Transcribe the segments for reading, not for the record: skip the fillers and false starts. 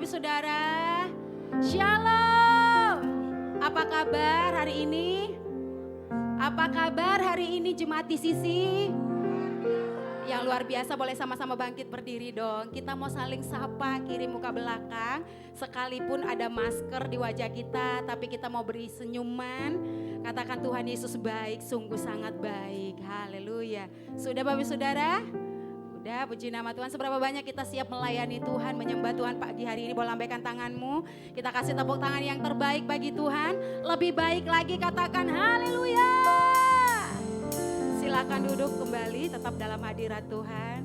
Saudara. Shalom. Apa kabar hari ini? Apa kabar hari ini Jemaat DCC? Yang luar biasa, boleh sama-sama bangkit berdiri dong. Kita mau saling sapa kiri muka belakang. Sekalipun ada masker di wajah kita, tapi kita mau beri senyuman. Katakan Tuhan Yesus baik, sungguh sangat baik. Haleluya. Sudah Bapak Saudara? Udah, puji nama Tuhan. Seberapa banyak kita siap melayani Tuhan, menyembah Tuhan pagi hari ini? Boleh lambaikan tanganmu. Kita kasih tepuk tangan yang terbaik bagi Tuhan. Lebih baik lagi katakan haleluya. Silakan duduk kembali, tetap dalam hadirat Tuhan.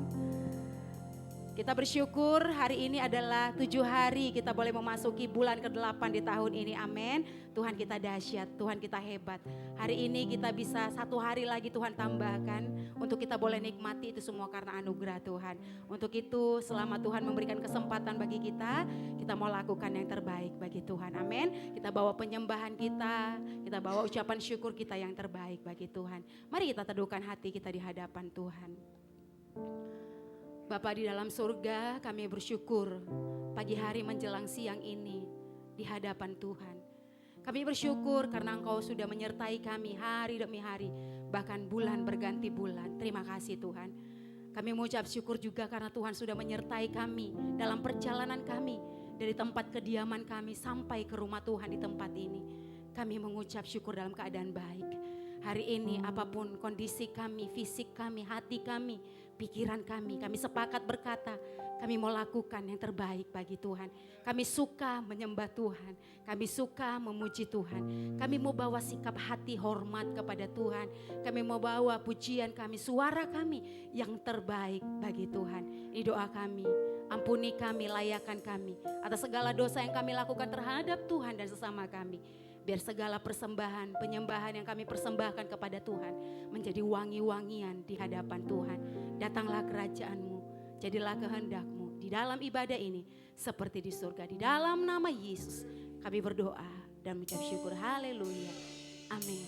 Kita bersyukur hari ini adalah 7 hari kita boleh memasuki bulan ke-8 di tahun ini. Amin. Tuhan kita dahsyat, Tuhan kita hebat. Hari ini kita bisa 1 hari lagi Tuhan tambahkan untuk kita boleh nikmati itu semua karena anugerah Tuhan. Untuk itu selama Tuhan memberikan kesempatan bagi kita mau lakukan yang terbaik bagi Tuhan. Amin. Kita bawa penyembahan kita bawa ucapan syukur kita yang terbaik bagi Tuhan. Mari kita teduhkan hati kita di hadapan Tuhan. Bapa di dalam surga, kami bersyukur pagi hari menjelang siang ini di hadapan Tuhan. Kami bersyukur karena Engkau sudah menyertai kami hari demi hari, bahkan bulan berganti bulan. Terima kasih Tuhan. Kami mengucap syukur juga karena Tuhan sudah menyertai kami dalam perjalanan kami dari tempat kediaman kami sampai ke rumah Tuhan di tempat ini. Kami mengucap syukur dalam keadaan baik. Hari ini apapun kondisi kami, fisik kami, hati kami, pikiran kami sepakat berkata, kami mau lakukan yang terbaik bagi Tuhan. Kami suka menyembah Tuhan, kami suka memuji Tuhan. Kami mau bawa sikap hati hormat kepada Tuhan. Kami mau bawa pujian kami, suara kami yang terbaik bagi Tuhan. Ini doa kami, ampuni kami, layakkan kami atas segala dosa yang kami lakukan terhadap Tuhan dan sesama kami. Biar segala persembahan, penyembahan yang kami persembahkan kepada Tuhan menjadi wangi-wangian di hadapan Tuhan. Datanglah kerajaan-Mu, jadilah kehendak-Mu di dalam ibadah ini seperti di surga. Di dalam nama Yesus kami berdoa dan mengucap syukur. Haleluya. Amin.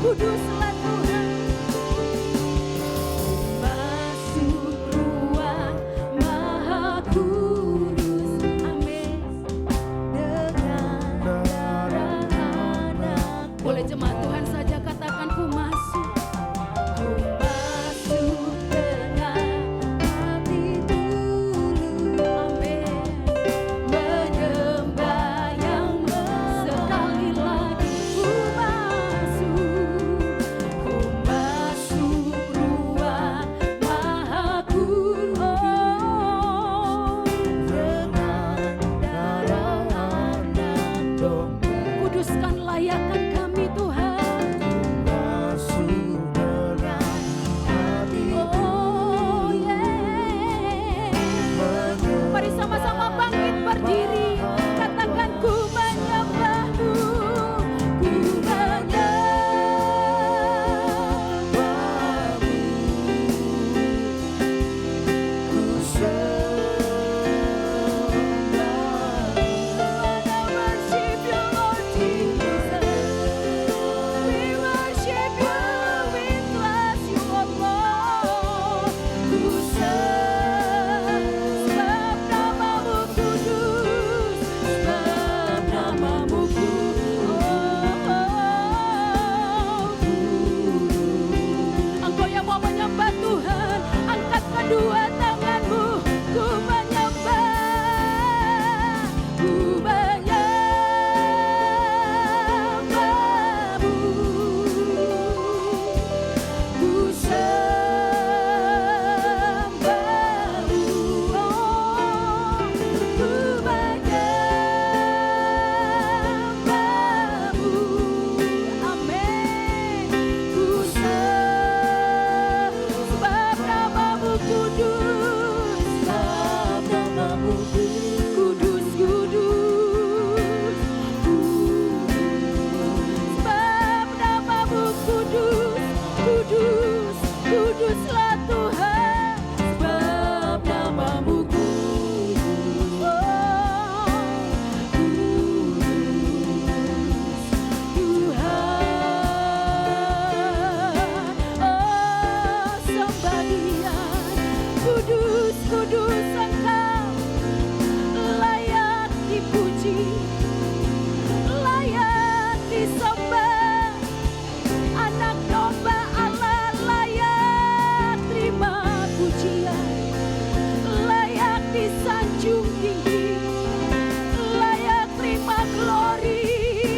Kuduslah Tuhan. Masuk ruang Maha Kudus. Amin. Dengan darah anak. Boleh jemaat Tuhan saja katakan ku masuk. Ku masuk dengan hati tulus. Amin. Menyembah yang sekali lagi ku masuk. Ku masuk ruang Maha Kudus. Dengan darah anak domba. Kuduskan layakan kami Tuhan. Masuk dengan hati Oh yeah. Mari sama-sama bangkit berdiri. Katakan ku menyembahmu. Ku menyembahmu. ku sembah. Worship you, Lord Jesus. We worship you, we bless you, oh Lord. Ku sebab namamu kudus, sebab namamu kudus. Engkau yang mau menyembah Tuhan, angkat kedua tanganmu. Ku menyembah, ku menyembahmu. Ku sembahmu, oh, ku menyembahmu. Amin. Ku sebab namamu kudus, sebab namamu kudus, kudus, sebab namamu kudus, kudus, kuduslah Tuhan, sebab namamu kudus, oh, kudus Tuhan, oh sembah Dia, kudus, kudus Engkau, layak dipuji, layak disembah, anak domba Allah layak terima pujian, layak disanjung tinggi, layak terima glory,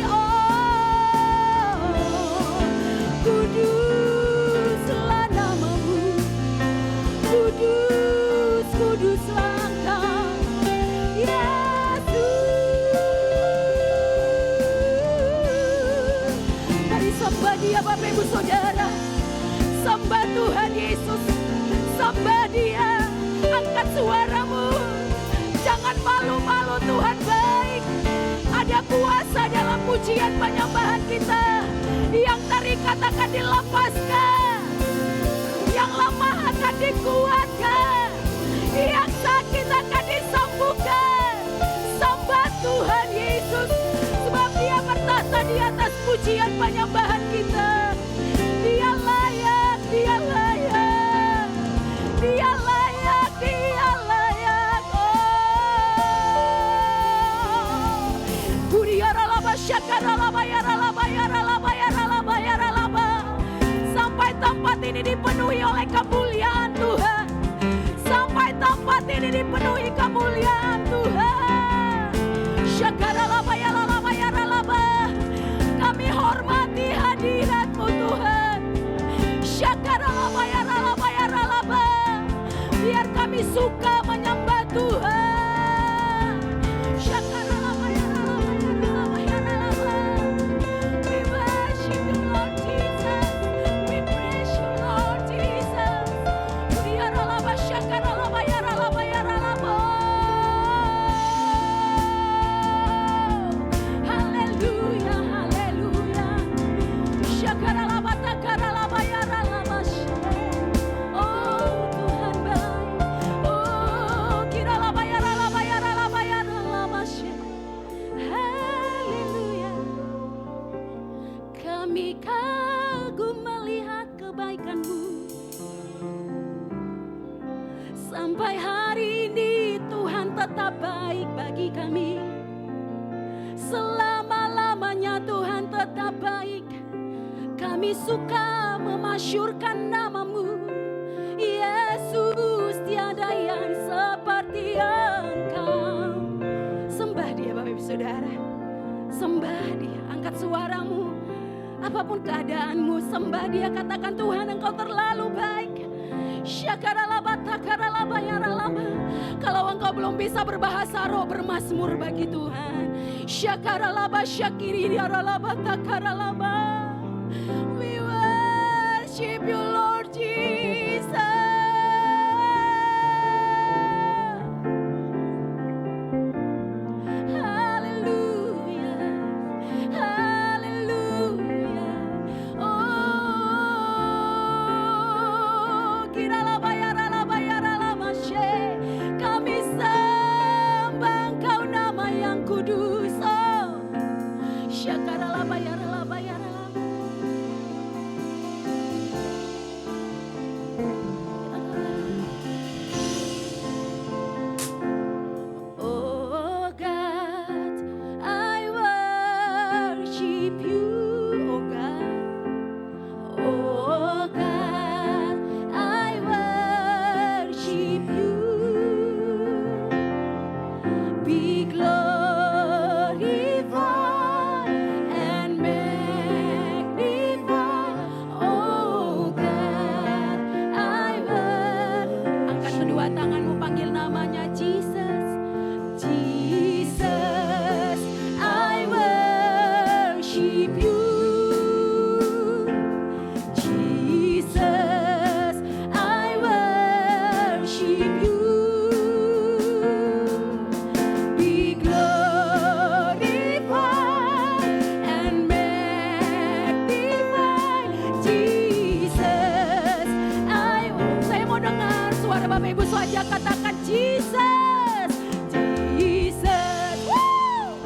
oh kuduslah namamu, kudus, kuduslah Engkau, Yesus. Mari sembah Dia Bapak Ibu Saudara, sembah Tuhan Yesus, sembah Dia, angkat suaramu, jangan malu-malu, Tuhan baik, ada kuasa dalam pujian penyembahan kita, yang terikat akan dilepaskan, yang lemah akan dikuatkan, yang sakit akan disembuhkan. Sembah Tuhan Yesus, sebab Dia bertahta di atas pujian penyembahan kita. Dia layak, Dia layak, Dia layak, Dia layak. Oh, Kuriaralaba, syakaralaba, yaralaba, yaralaba, yaralaba, yaralaba. Sampai tempat ini dipenuhi oleh kemuliaan Tuhan. Sampai tempat ini dipenuhi kemuliaan Tuhan. Syakaralaba, yaralaba, yaralaba. Kami hormati hadirat-Mu Tuhan. Syakaralaba, yaralaba, yaralaba. Biar kami suka menyembah Tuhan. Syakaralaba, yaralaba, yaralaba, yaralaba. We worship you, Lord Jesus. We praise you, Lord Jesus. Yaralaba, syakaralaba, yaralaba, yaralaba. Haleluya, haleluya. Syakaralaba, takaralaba, yaralaba. Oh Tuhan baik. Oh kiralaba, yaralaba, yaralaba, yaralaba. Haleluya. Kami kan selama-lamanya Tuhan tetap baik. Kami suka memasyurkan nama-Mu, Yesus, tiada yang seperti Engkau. Sembah Dia Bapak Ibu Saudara, sembah Dia, angkat suaramu. Apapun keadaanmu, sembah Dia, katakan Tuhan Engkau terlalu baik. Kalau engkau belum bisa berbahasa roh, bermazmur bagi Tuhan. We worship you Lord Jesus. Hallelujah, hallelujah. Oh, kami sembah Engkau nama yang kudus. Oh, oh God, I worship you, oh God. Oh God, I worship you. Be glorified and magnified. Oh God, I worship. Angkat kedua tanganmu, panggil namanya Jesus. Jesus, I worship you. Jesus, I worship you. Be glorified and magnified. Jesus, saya mau dengar suara Bapak Ibu saja katakan Jesus, Jesus. Woo!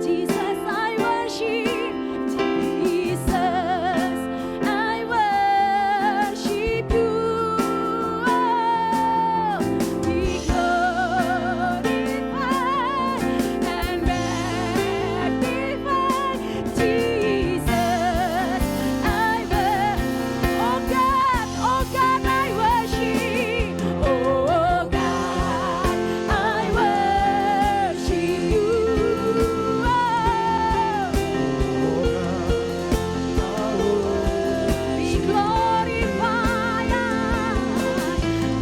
Jesus, I worship. Jesus, I worship you. Oh, be glorified and magnified. Jesus, I worship. Oh God, I worship. Oh God, I worship you. Be glorified,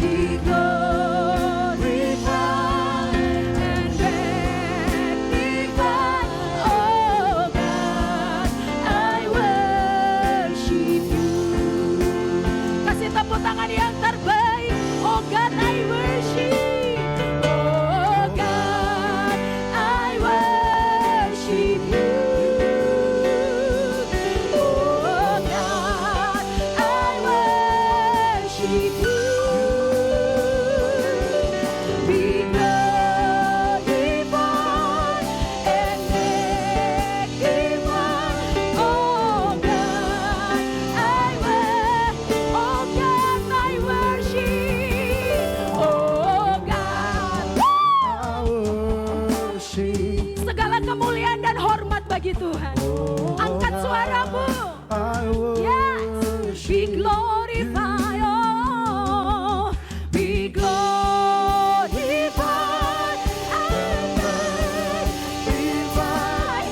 be glorified and magnified. Oh God, I worship you. Kasih tepuk tangan yang terbaik. Oh God, I worship. Oh God, I worship you. Oh God, I worship you. Be glorified and magnified. Oh God, I worship. Oh God, I worship. Oh God. Segala kemuliaan dan hormat bagi Tuhan. Angkat suaramu. Yes, be glorified, oh, be glorified and magnified,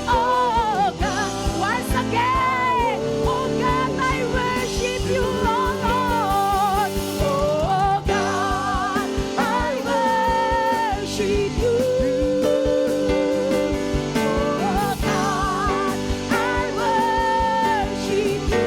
oh God. Once again, oh God, I worship you, oh Lord. Oh God, I worship you. Oh God, I worship you.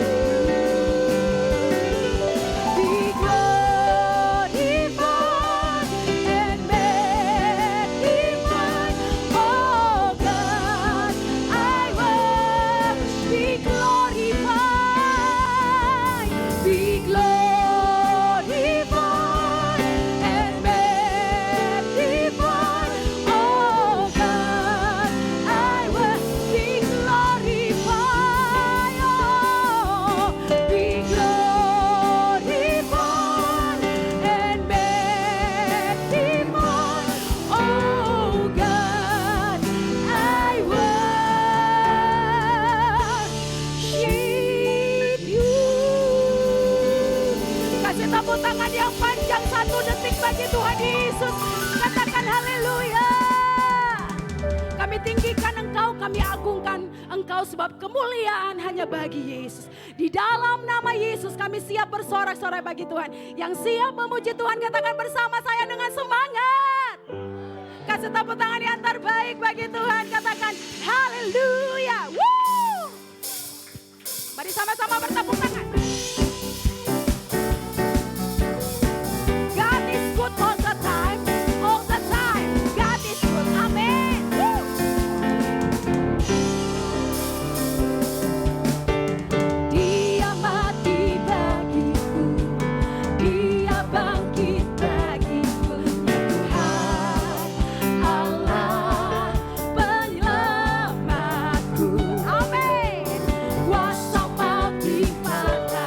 bagi Tuhan Yesus. Katakan haleluya. Kami tinggikan Engkau, kami agungkan Engkau sebab kemuliaan hanya bagi Yesus. Di dalam nama Yesus kami siap bersorak-sorai bagi Tuhan. Yang siap memuji Tuhan katakan bersama saya dengan semangat. Kasih tepuk tangan yang terbaik bagi Tuhan. Katakan haleluya. Woo! Mari sama-sama bertepuk tangan. God is good all the time. All the time. God is good. Amen. Woo! Dia mati bagiku. Dia bangkit bagiku. Ya Tuhan Allah penyelamatku. Amin. Kuasa maut di mana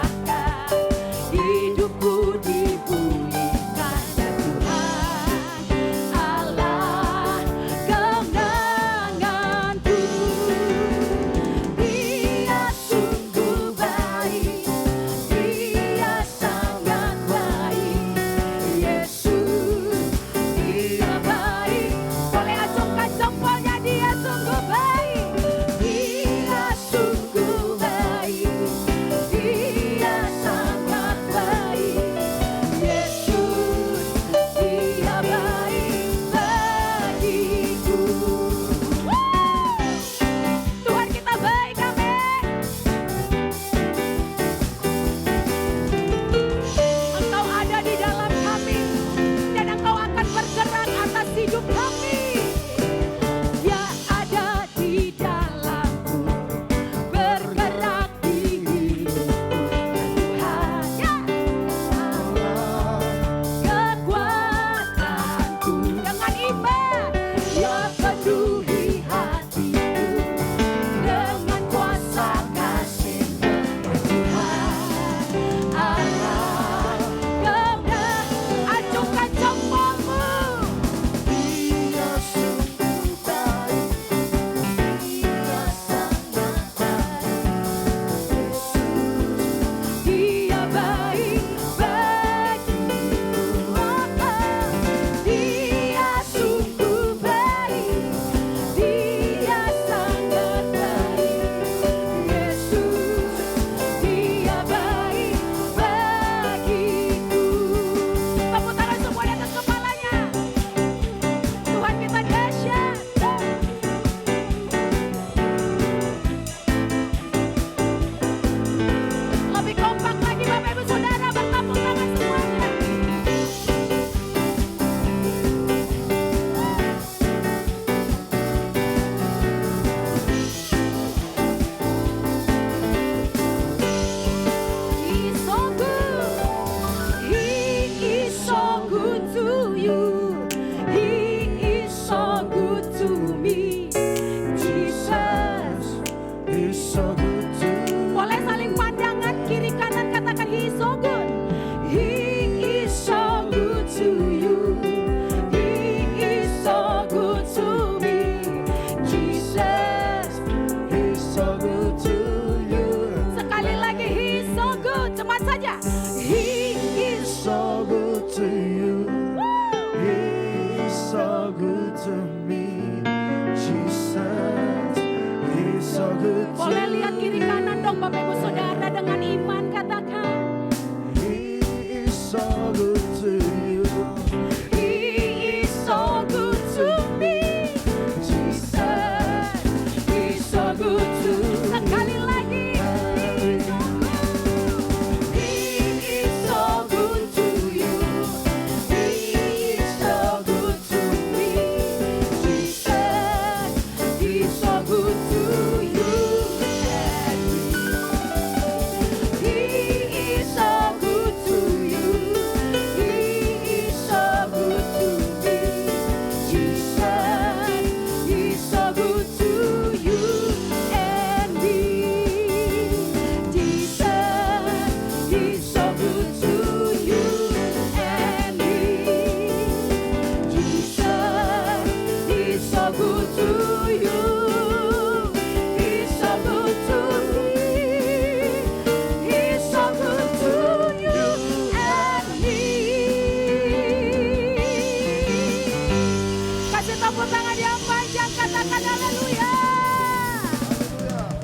tepuk tangan yang panjang, katakan haleluya.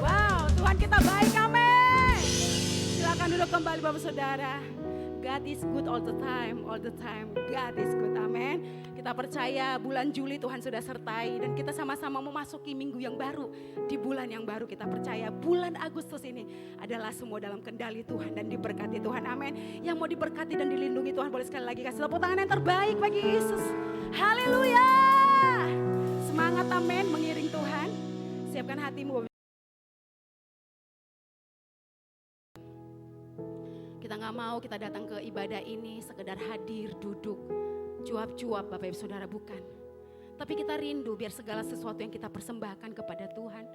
Wow, Tuhan kita baik, amin. Silakan duduk kembali Bapak Saudara. God is good all the time, God is good, amin. Kita percaya bulan Juli Tuhan sudah sertai dan kita sama-sama memasuki minggu yang baru. Di bulan yang baru kita percaya bulan Agustus ini adalah semua dalam kendali Tuhan dan diberkati Tuhan, amin. Yang mau diberkati dan dilindungi Tuhan boleh sekali lagi kasih tepuk tangan yang terbaik bagi Yesus. Haleluya. Semangat, amin, mengiring Tuhan. Siapkan hatimu. Kita gak mau kita datang ke ibadah ini sekedar hadir, duduk, cuap-cuap Bapak Ibu Saudara, bukan. Tapi kita rindu biar segala sesuatu yang kita persembahkan kepada Tuhan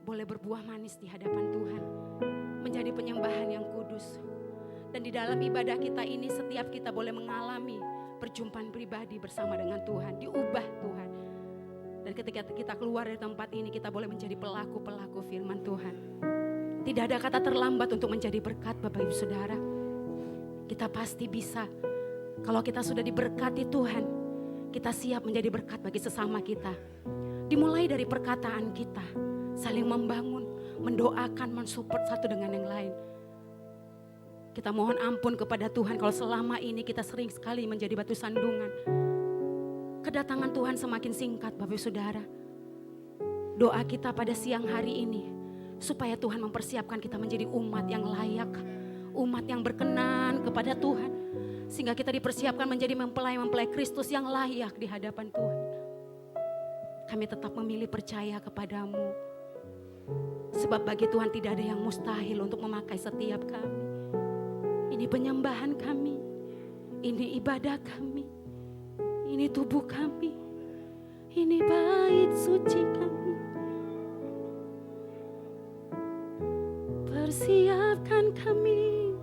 boleh berbuah manis di hadapan Tuhan. Menjadi penyembahan yang kudus. Dan di dalam ibadah kita ini setiap kita boleh mengalami perjumpaan pribadi bersama dengan Tuhan. Diubah Tuhan. Dan ketika kita keluar dari tempat ini kita boleh menjadi pelaku-pelaku firman Tuhan. Tidak ada kata terlambat untuk menjadi berkat Bapak Ibu Saudara. Kita pasti bisa. Kalau kita sudah diberkati Tuhan, kita siap menjadi berkat bagi sesama kita. Dimulai dari perkataan kita, saling membangun, mendoakan, mensupport satu dengan yang lain. Kita mohon ampun kepada Tuhan kalau selama ini kita sering sekali menjadi batu sandungan. Kedatangan Tuhan semakin singkat Bapak Ibu Saudara. Doa kita pada siang hari ini, supaya Tuhan mempersiapkan kita menjadi umat yang layak, umat yang berkenan kepada Tuhan. Sehingga kita dipersiapkan menjadi mempelai-mempelai Kristus yang layak di hadapan Tuhan. Kami tetap memilih percaya kepadamu. Sebab bagi Tuhan tidak ada yang mustahil untuk memakai setiap kami. Ini penyembahan kami, ini ibadah kami, ini tubuh kami, ini bait suci kami. Persiapkan kami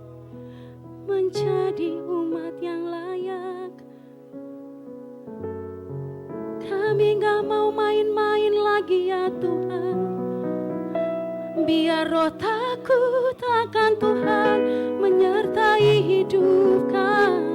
menjadi umat yang layak. Kami gak mau main-main lagi ya Tuhan. Biar roh takut akan Tuhan menyertai hidup kami.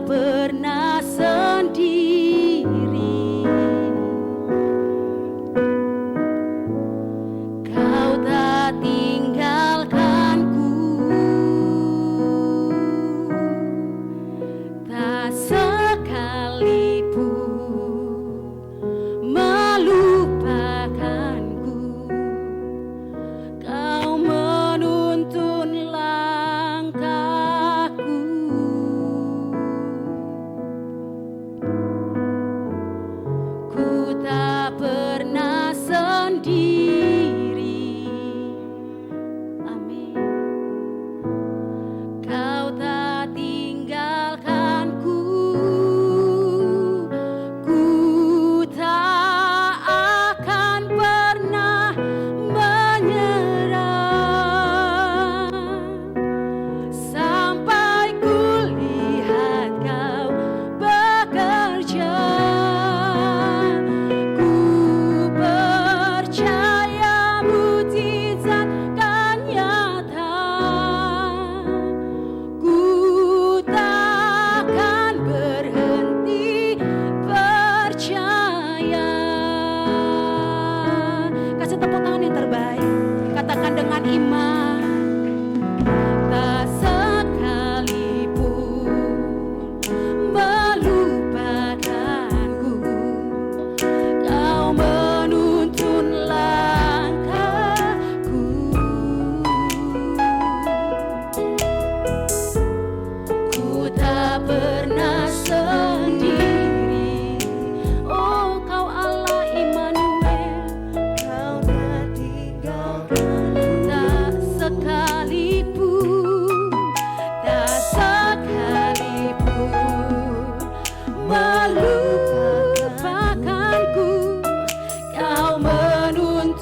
Pernah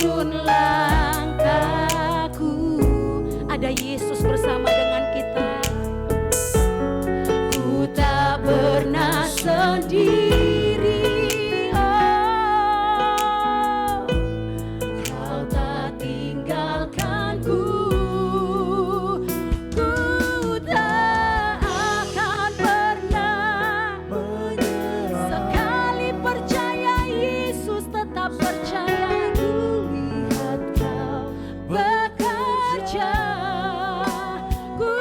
tuntun langkahku. Ada Yesus bersama dengan kita. Ku tak pernah sendiri. Oh, Kau tak tinggalkanku. Ku tak akan pernah sekali percaya Yesus, tetap percaya. Ku lihat Kau bekerja. Ku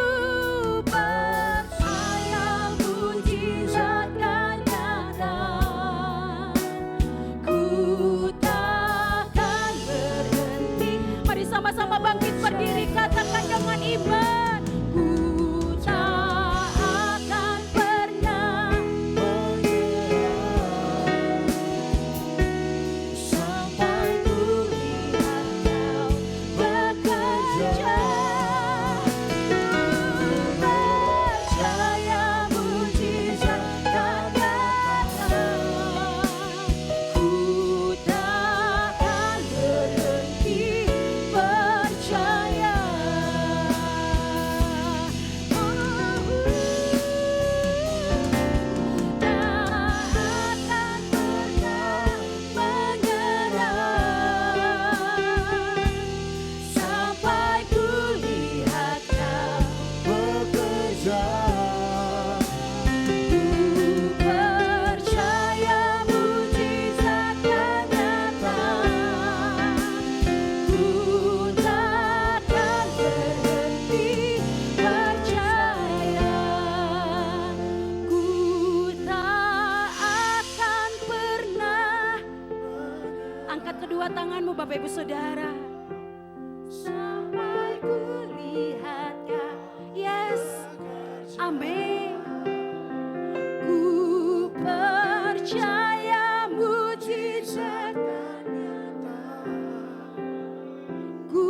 percaya mujizat kan nyata. Ku takkan berhenti. Mari sama-sama bangkit berdiri, katakan dengan iman. Ku tak akan pernah sampai ku lihat Kau bekerja. Ku percaya mujizat kan nyata. Ku takkan berhenti percaya. Tanganmu Bapak Ibu Saudara. Sampai ku lihat Kau. Yes. Amin. Ku percaya mujizat kan nyata. Ku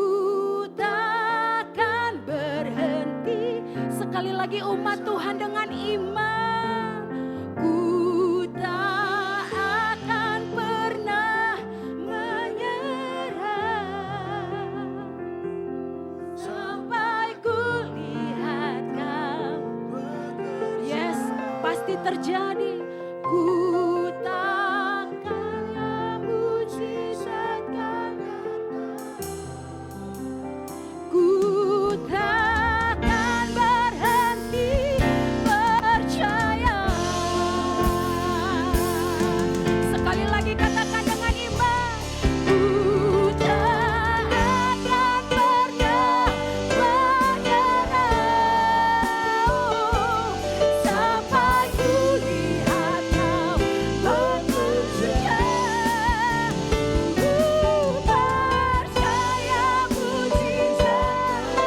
takkan berhenti. Sekali lagi umat Tuhan dengan iman. Ku tak akan pernah sampai ku lihat Kau. Yes, pasti terjadi. Ku takkan mujizat kan nyata. Ku takkan berhenti percaya. Sekali lagi katakan dengan iman. Ku tak akan pernah menyerah sampai ku lihat Kau bekerja. Ku percaya mujizat.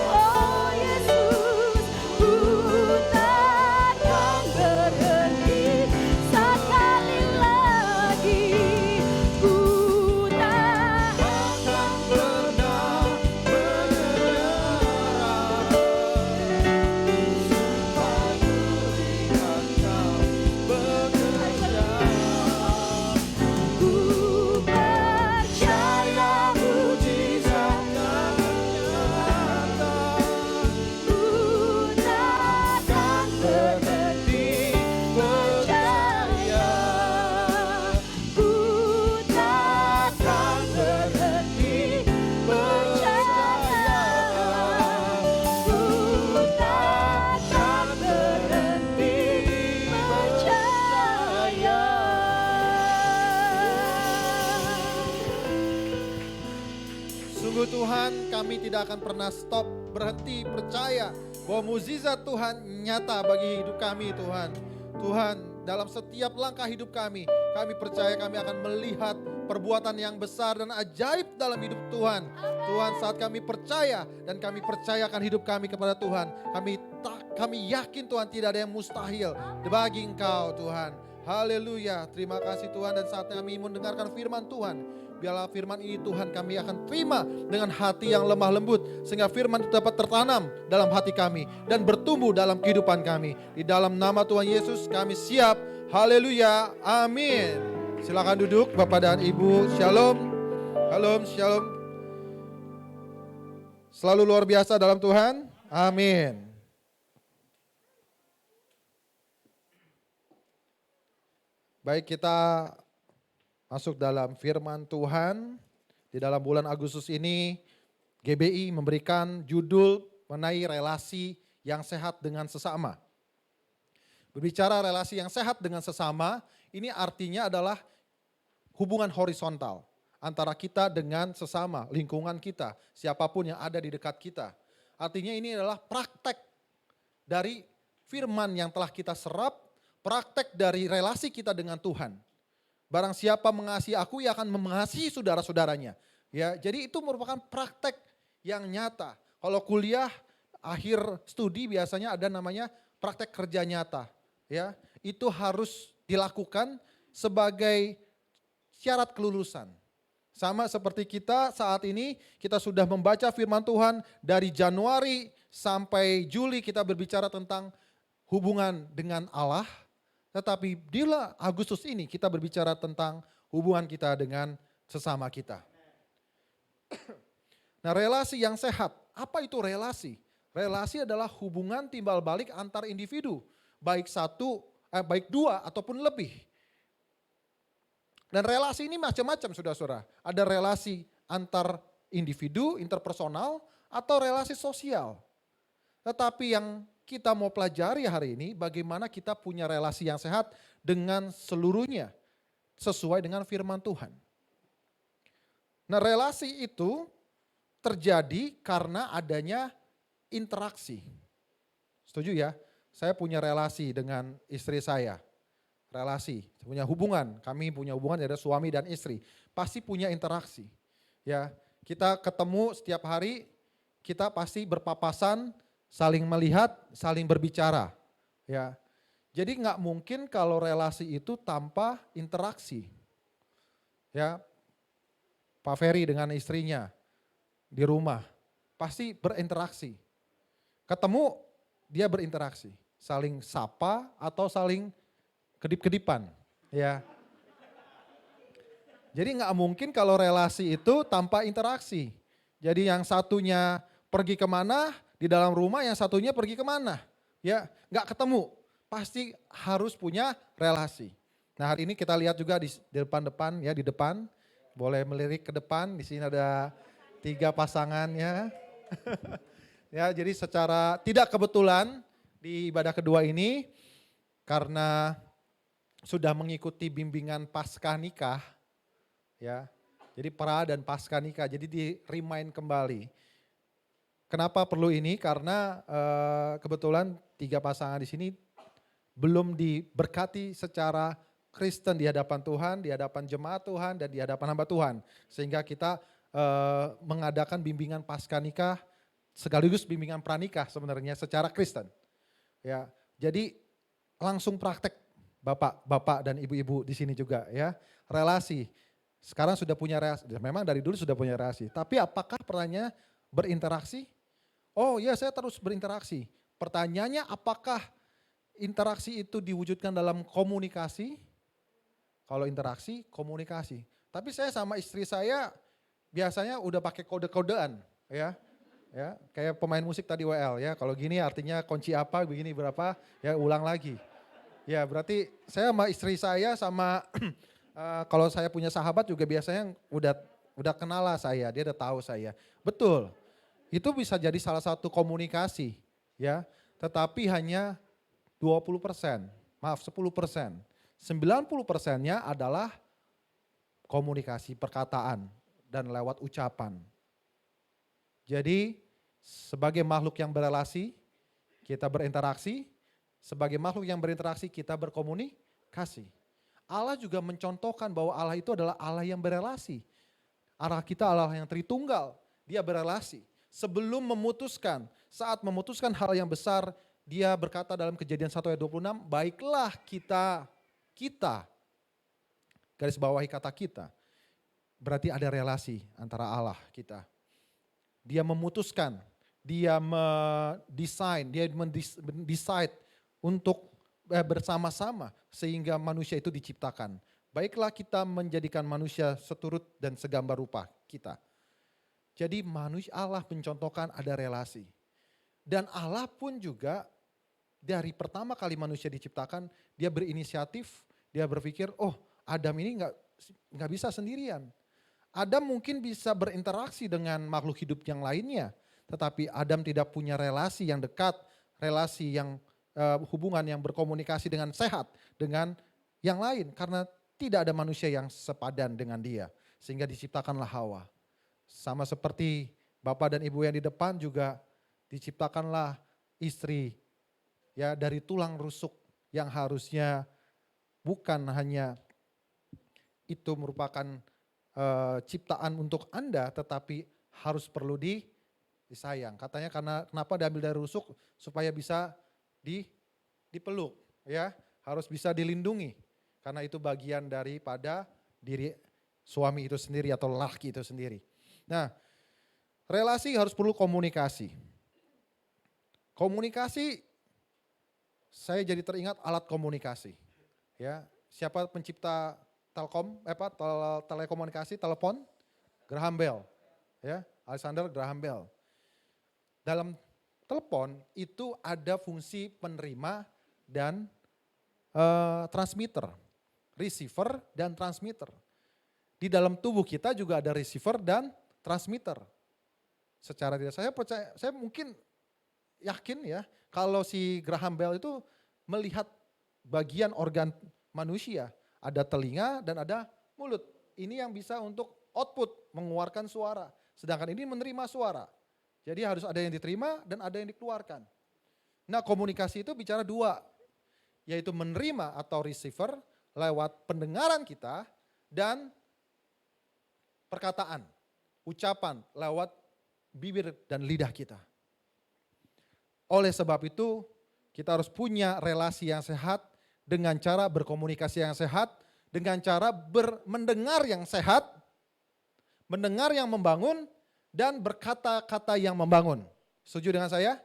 Oh Yesus, ku takkan berhenti. Sekali lagi, ku tak akan pernah menyerah sampai ku lihat Kau bekerja. ku percaya Mujizat kan nyata. ku takkan berhenti percaya. Ku takkan berhenti percaya. Ku takkan berhenti percaya. Sungguh Tuhan, kami tidak akan pernah stop, berhenti percaya bahwa mukjizat Tuhan nyata bagi hidup kami Tuhan. Tuhan, dalam setiap langkah hidup kami percaya kami akan melihat perbuatan yang besar dan ajaib dalam hidup Tuhan. Tuhan, saat kami percaya dan kami percayakan hidup kami kepada Tuhan, kami yakin Tuhan tidak ada yang mustahil bagi Engkau Tuhan. Haleluya, terima kasih Tuhan, dan saatnya kami mendengarkan firman Tuhan. Biarlah firman ini Tuhan kami akan terima dengan hati yang lemah lembut, sehingga firman itu dapat tertanam dalam hati kami dan bertumbuh dalam kehidupan kami. Di dalam nama Tuhan Yesus kami siap. Haleluya, amin. Silakan duduk Bapak dan Ibu, shalom. Shalom, shalom. Selalu luar biasa dalam Tuhan. Amin. Baik, kita masuk dalam firman Tuhan. Di dalam bulan Agustus ini, GBI memberikan judul mengenai relasi yang sehat dengan sesama. Berbicara relasi yang sehat dengan sesama, ini artinya adalah hubungan horizontal antara kita dengan sesama, lingkungan kita, siapapun yang ada di dekat kita. Artinya ini adalah praktek dari firman yang telah kita serap, praktek dari relasi kita dengan Tuhan. Barang siapa mengasihi aku, ia akan mengasihi saudara-saudaranya. Ya, jadi itu merupakan praktek yang nyata. Kalau kuliah akhir studi biasanya ada namanya praktek kerja nyata. Ya, itu harus dilakukan sebagai syarat kelulusan. Sama seperti kita saat ini, kita sudah membaca firman Tuhan dari Januari sampai Juli kita berbicara tentang hubungan dengan Allah. Tetapi di Agustus ini kita berbicara tentang hubungan kita dengan sesama kita. Nah, relasi yang sehat, apa itu relasi? Relasi adalah hubungan timbal balik antar individu, baik dua ataupun lebih. Dan relasi ini macam-macam saudara-saudara. Ada relasi antar individu, interpersonal, atau relasi sosial. Tetapi yang kita mau pelajari hari ini, bagaimana kita punya relasi yang sehat dengan seluruhnya, sesuai dengan firman Tuhan. Nah, relasi itu terjadi karena adanya interaksi. Setuju ya? Saya punya relasi dengan istri saya. Relasi, punya hubungan, kami punya hubungan ada suami dan istri, pasti punya interaksi. Ya, kita ketemu setiap hari, kita pasti berpapasan, saling melihat, saling berbicara. Ya, jadi nggak mungkin kalau relasi itu tanpa interaksi. Ya, Pak Ferry dengan istrinya di rumah pasti berinteraksi. Ketemu dia berinteraksi, saling sapa atau saling kedip-kedipan, ya. Jadi nggak mungkin kalau relasi itu tanpa interaksi. Jadi yang satunya pergi kemana di dalam rumah, yang satunya pergi kemana, ya nggak ketemu. Pasti harus punya relasi. Nah, hari ini kita lihat juga di depan-depan, ya di depan, boleh melirik ke depan. Di sini ada 3 pasangan, ya. Ya, jadi secara tidak kebetulan di ibadah kedua ini karena sudah mengikuti bimbingan pasca nikah, ya. Jadi pra dan pasca nikah, jadi di remind kembali. Kenapa perlu ini? Karena kebetulan 3 pasangan di sini belum diberkati secara Kristen di hadapan Tuhan, di hadapan jemaat Tuhan, dan di hadapan hamba Tuhan. Sehingga kita mengadakan bimbingan pasca nikah sekaligus bimbingan pranikah sebenarnya secara Kristen. Ya, jadi langsung praktek. Bapak dan ibu-ibu di sini juga, ya. Relasi. Sekarang sudah punya relasi. Memang dari dulu sudah punya relasi. Tapi apakah pertanyaannya berinteraksi? Oh iya, saya terus berinteraksi. Pertanyaannya apakah interaksi itu diwujudkan dalam komunikasi? Kalau interaksi, komunikasi. Tapi saya sama istri saya biasanya udah pakai kode-kodean, ya. Ya, kayak pemain musik tadi WL, ya. Kalau gini artinya kunci apa, begini berapa, ya ulang lagi. Ya, berarti saya sama istri saya sama kalau saya punya sahabat juga biasanya udah kenal lah saya, dia udah tahu saya. Betul. Itu bisa jadi salah satu komunikasi, ya. Tetapi hanya 20%, maaf 10%. 90%-nya adalah komunikasi perkataan dan lewat ucapan. Jadi sebagai makhluk yang berelasi, kita berinteraksi. Sebagai makhluk yang berinteraksi, kita berkomunikasi. Allah juga mencontohkan bahwa Allah itu adalah Allah yang berelasi. Allah kita Allah yang Tritunggal, dia berelasi. Sebelum memutuskan, saat memutuskan hal yang besar, dia berkata dalam Kejadian 1 ayat 26, baiklah kita, garis bawahi kata kita, berarti ada relasi antara Allah kita. Dia memutuskan, dia mendesain, dia decide untuk bersama-sama sehingga manusia itu diciptakan. baiklah kita menjadikan manusia seturut dan segambar rupa kita. Jadi manusia Allah mencontohkan ada relasi. Dan Allah pun juga dari pertama kali manusia diciptakan, dia berinisiatif, dia berpikir, oh Adam ini nggak bisa sendirian. Adam mungkin bisa berinteraksi dengan makhluk hidup yang lainnya, tetapi Adam tidak punya relasi yang dekat, relasi yang hubungan yang berkomunikasi dengan sehat dengan yang lain, karena tidak ada manusia yang sepadan dengan dia, sehingga diciptakanlah Hawa. Sama seperti Bapak dan Ibu yang di depan juga diciptakanlah istri ya dari tulang rusuk yang harusnya bukan hanya itu merupakan ciptaan untuk Anda, tetapi harus perlu disayang. Katanya kenapa diambil dari rusuk supaya bisa dipeluk, ya harus bisa dilindungi karena itu bagian daripada diri suami itu sendiri atau laki itu sendiri. Nah, relasi harus perlu komunikasi. Komunikasi, saya jadi teringat alat komunikasi. Ya, siapa pencipta telekomunikasi, telepon? Graham Bell. Ya, Alexander Graham Bell. Dalam telepon itu ada fungsi penerima dan transmitter, receiver dan transmitter. Di dalam tubuh kita juga ada receiver dan transmitter. Secara tidak saya percaya, saya mungkin yakin ya kalau si Graham Bell itu melihat bagian organ manusia, ada telinga dan ada mulut. Ini yang bisa untuk output, mengeluarkan suara. Sedangkan ini menerima suara. Jadi harus ada yang diterima dan ada yang dikeluarkan. Nah, komunikasi itu bicara dua, yaitu menerima atau receiver lewat pendengaran kita dan perkataan, ucapan lewat bibir dan lidah kita. Oleh sebab itu, kita harus punya relasi yang sehat dengan cara berkomunikasi yang sehat, dengan cara mendengar yang sehat, mendengar yang membangun, dan berkata-kata yang membangun. Setuju dengan saya?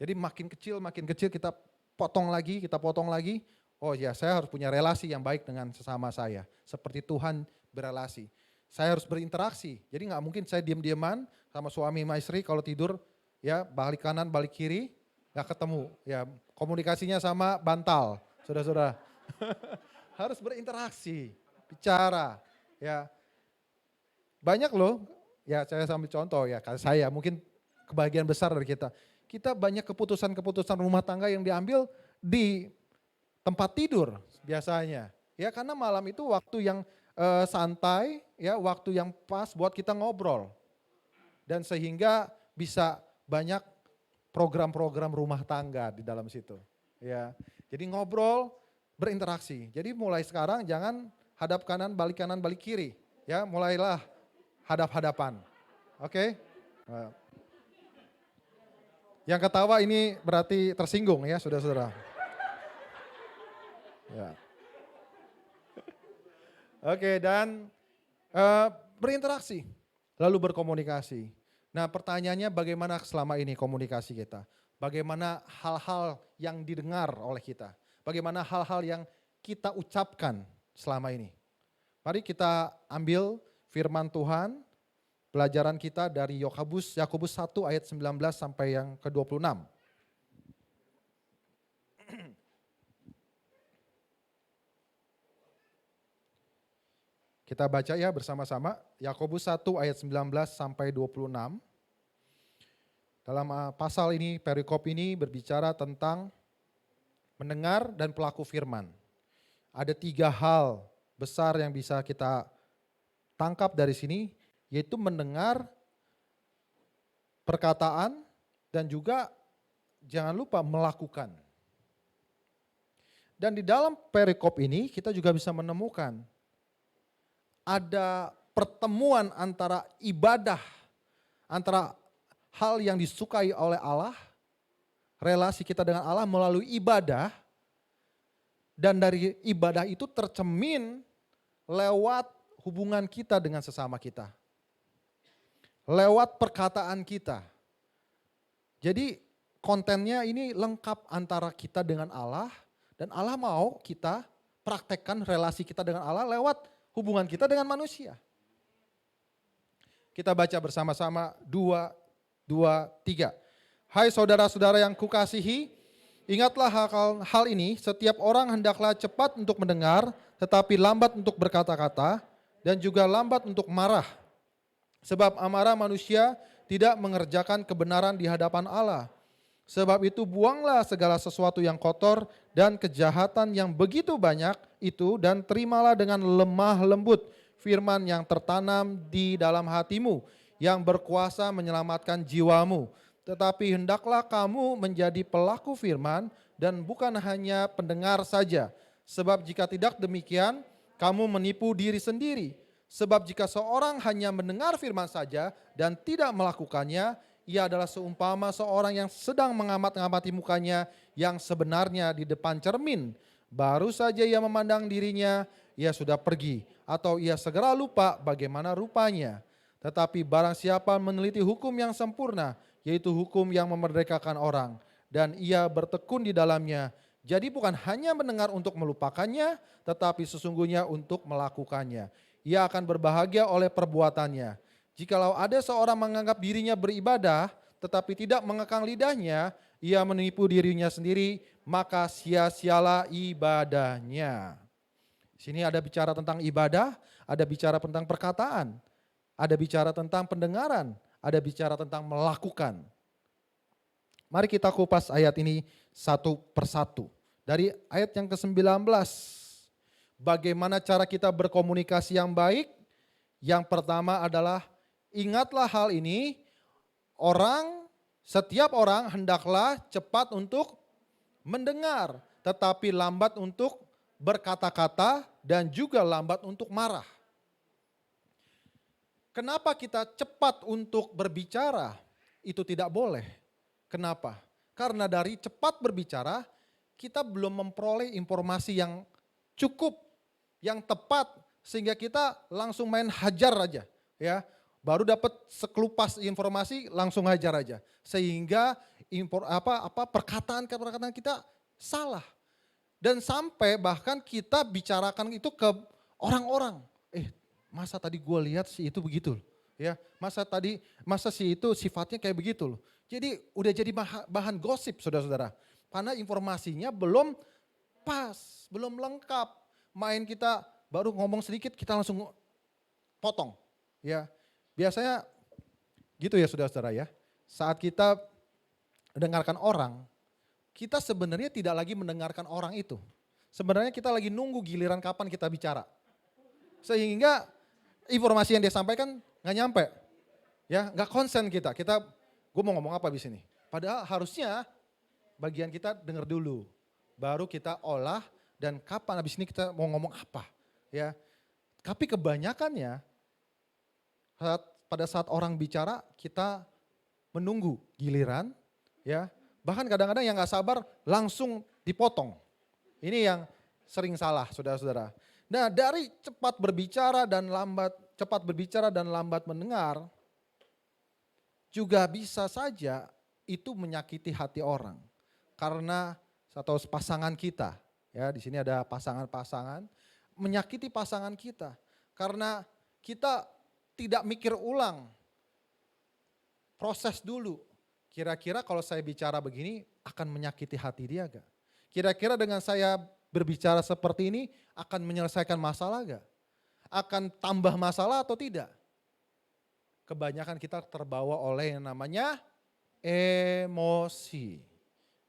Jadi makin kecil kita potong lagi. Oh ya, saya harus punya relasi yang baik dengan sesama saya. Seperti Tuhan berelasi. Saya harus berinteraksi. Jadi nggak mungkin saya diam-diaman sama suami sama istri kalau tidur ya balik kanan balik kiri nggak ketemu. Ya komunikasinya sama bantal, saudara-saudara. Harus berinteraksi, bicara. Ya banyak loh. Ya saya sambil contoh ya, saya mungkin kebahagiaan besar dari kita. Kita banyak keputusan-keputusan rumah tangga yang diambil di tempat tidur biasanya. Ya karena malam itu waktu yang santai, ya waktu yang pas buat kita ngobrol. Dan sehingga bisa banyak program-program rumah tangga di dalam situ. Ya, jadi ngobrol, berinteraksi. Jadi mulai sekarang jangan hadap kanan, balik kiri. Ya, mulailah hadap-hadapan. Oke? Yang ketawa ini berarti tersinggung ya, saudara-saudara. Ya. Oke, dan berinteraksi, lalu berkomunikasi. Nah pertanyaannya bagaimana selama ini komunikasi kita? Bagaimana hal-hal yang didengar oleh kita? Bagaimana hal-hal yang kita ucapkan selama ini? Mari kita ambil firman Tuhan, pelajaran kita dari Yakobus 1 ayat 19 sampai yang ke-26. Kita baca ya bersama-sama, Yakobus 1 ayat 19 sampai 26. Dalam pasal ini, perikop ini berbicara tentang mendengar dan pelaku firman. Ada 3 hal besar yang bisa kita tangkap dari sini, yaitu mendengar perkataan dan juga jangan lupa melakukan. Dan di dalam perikop ini kita juga bisa menemukan ada pertemuan antara ibadah, antara hal yang disukai oleh Allah, relasi kita dengan Allah melalui ibadah, dan dari ibadah itu tercermin lewat hubungan kita dengan sesama kita. Lewat perkataan kita. Jadi kontennya ini lengkap antara kita dengan Allah, dan Allah mau kita praktekkan relasi kita dengan Allah lewat hubungan kita dengan manusia. Kita baca bersama-sama 2, 2, 3. Hai saudara-saudara yang kukasihi, ingatlah hal ini, setiap orang hendaklah cepat untuk mendengar, tetapi lambat untuk berkata-kata, dan juga lambat untuk marah. Sebab amarah manusia tidak mengerjakan kebenaran di hadapan Allah. Sebab itu buanglah segala sesuatu yang kotor dan kejahatan yang begitu banyak itu, dan terimalah dengan lemah lembut firman yang tertanam di dalam hatimu, yang berkuasa menyelamatkan jiwamu. Tetapi hendaklah kamu menjadi pelaku firman dan bukan hanya pendengar saja. Sebab jika tidak demikian, kamu menipu diri sendiri. Sebab jika seorang hanya mendengar firman saja dan tidak melakukannya, ia adalah seumpama seorang yang sedang mengamat-ngamati mukanya yang sebenarnya di depan cermin. Baru saja ia memandang dirinya, ia sudah pergi, atau ia segera lupa bagaimana rupanya. Tetapi barang siapa meneliti hukum yang sempurna, yaitu hukum yang memerdekakan orang, dan ia bertekun di dalamnya, jadi bukan hanya mendengar untuk melupakannya, tetapi sesungguhnya untuk melakukannya. Ia akan berbahagia oleh perbuatannya. Jikalau ada seorang menganggap dirinya beribadah, tetapi tidak mengekang lidahnya, ia menipu dirinya sendiri, maka sia-sialah ibadahnya. Sini ada bicara tentang ibadah, ada bicara tentang perkataan, ada bicara tentang pendengaran, ada bicara tentang melakukan. Mari kita kupas ayat ini satu persatu. Dari ayat yang ke-19, bagaimana cara kita berkomunikasi yang baik? Yang pertama adalah ingatlah hal ini, setiap orang hendaklah cepat untuk mendengar, tetapi lambat untuk berkata-kata dan juga lambat untuk marah. Kenapa kita cepat untuk berbicara? Itu tidak boleh. Kenapa? Karena dari cepat berbicara, kita belum memperoleh informasi yang cukup, yang tepat, sehingga kita langsung main hajar aja, ya. Baru dapat sekelupas informasi langsung hajar aja, sehingga perkataan kita salah. Dan sampai bahkan kita bicarakan itu ke orang-orang. Masa tadi gue lihat si itu begitu, ya. Masa si itu sifatnya kayak begitu loh. Jadi udah jadi bahan gosip, saudara-saudara. Karena informasinya belum pas, belum lengkap. Main kita baru ngomong sedikit kita langsung potong, ya. Biasanya gitu ya saudara-saudara ya. Saat kita mendengarkan orang, kita sebenarnya tidak lagi mendengarkan orang itu. Sebenarnya kita lagi nunggu giliran kapan kita bicara. Sehingga informasi yang dia sampaikan nggak nyampe. Ya, nggak konsen kita. Gue mau ngomong apa di sini? Padahal harusnya bagian kita dengar dulu. Baru kita olah dan kapan habis ini kita mau ngomong apa. Ya. Tapi kebanyakannya pada saat orang bicara kita menunggu giliran, ya. Bahkan kadang-kadang yang nggak sabar langsung dipotong. Ini yang sering salah, saudara-saudara. Nah, dari cepat berbicara dan lambat mendengar, juga bisa saja itu menyakiti hati orang. Karena atau pasangan kita, ya di sini ada pasangan-pasangan, menyakiti pasangan kita. Karena kita tidak mikir ulang, proses dulu. Kira-kira kalau saya bicara begini akan menyakiti hati dia gak? Kira-kira dengan saya berbicara seperti ini akan menyelesaikan masalah gak? Akan tambah masalah atau tidak? Kebanyakan kita terbawa oleh yang namanya emosi.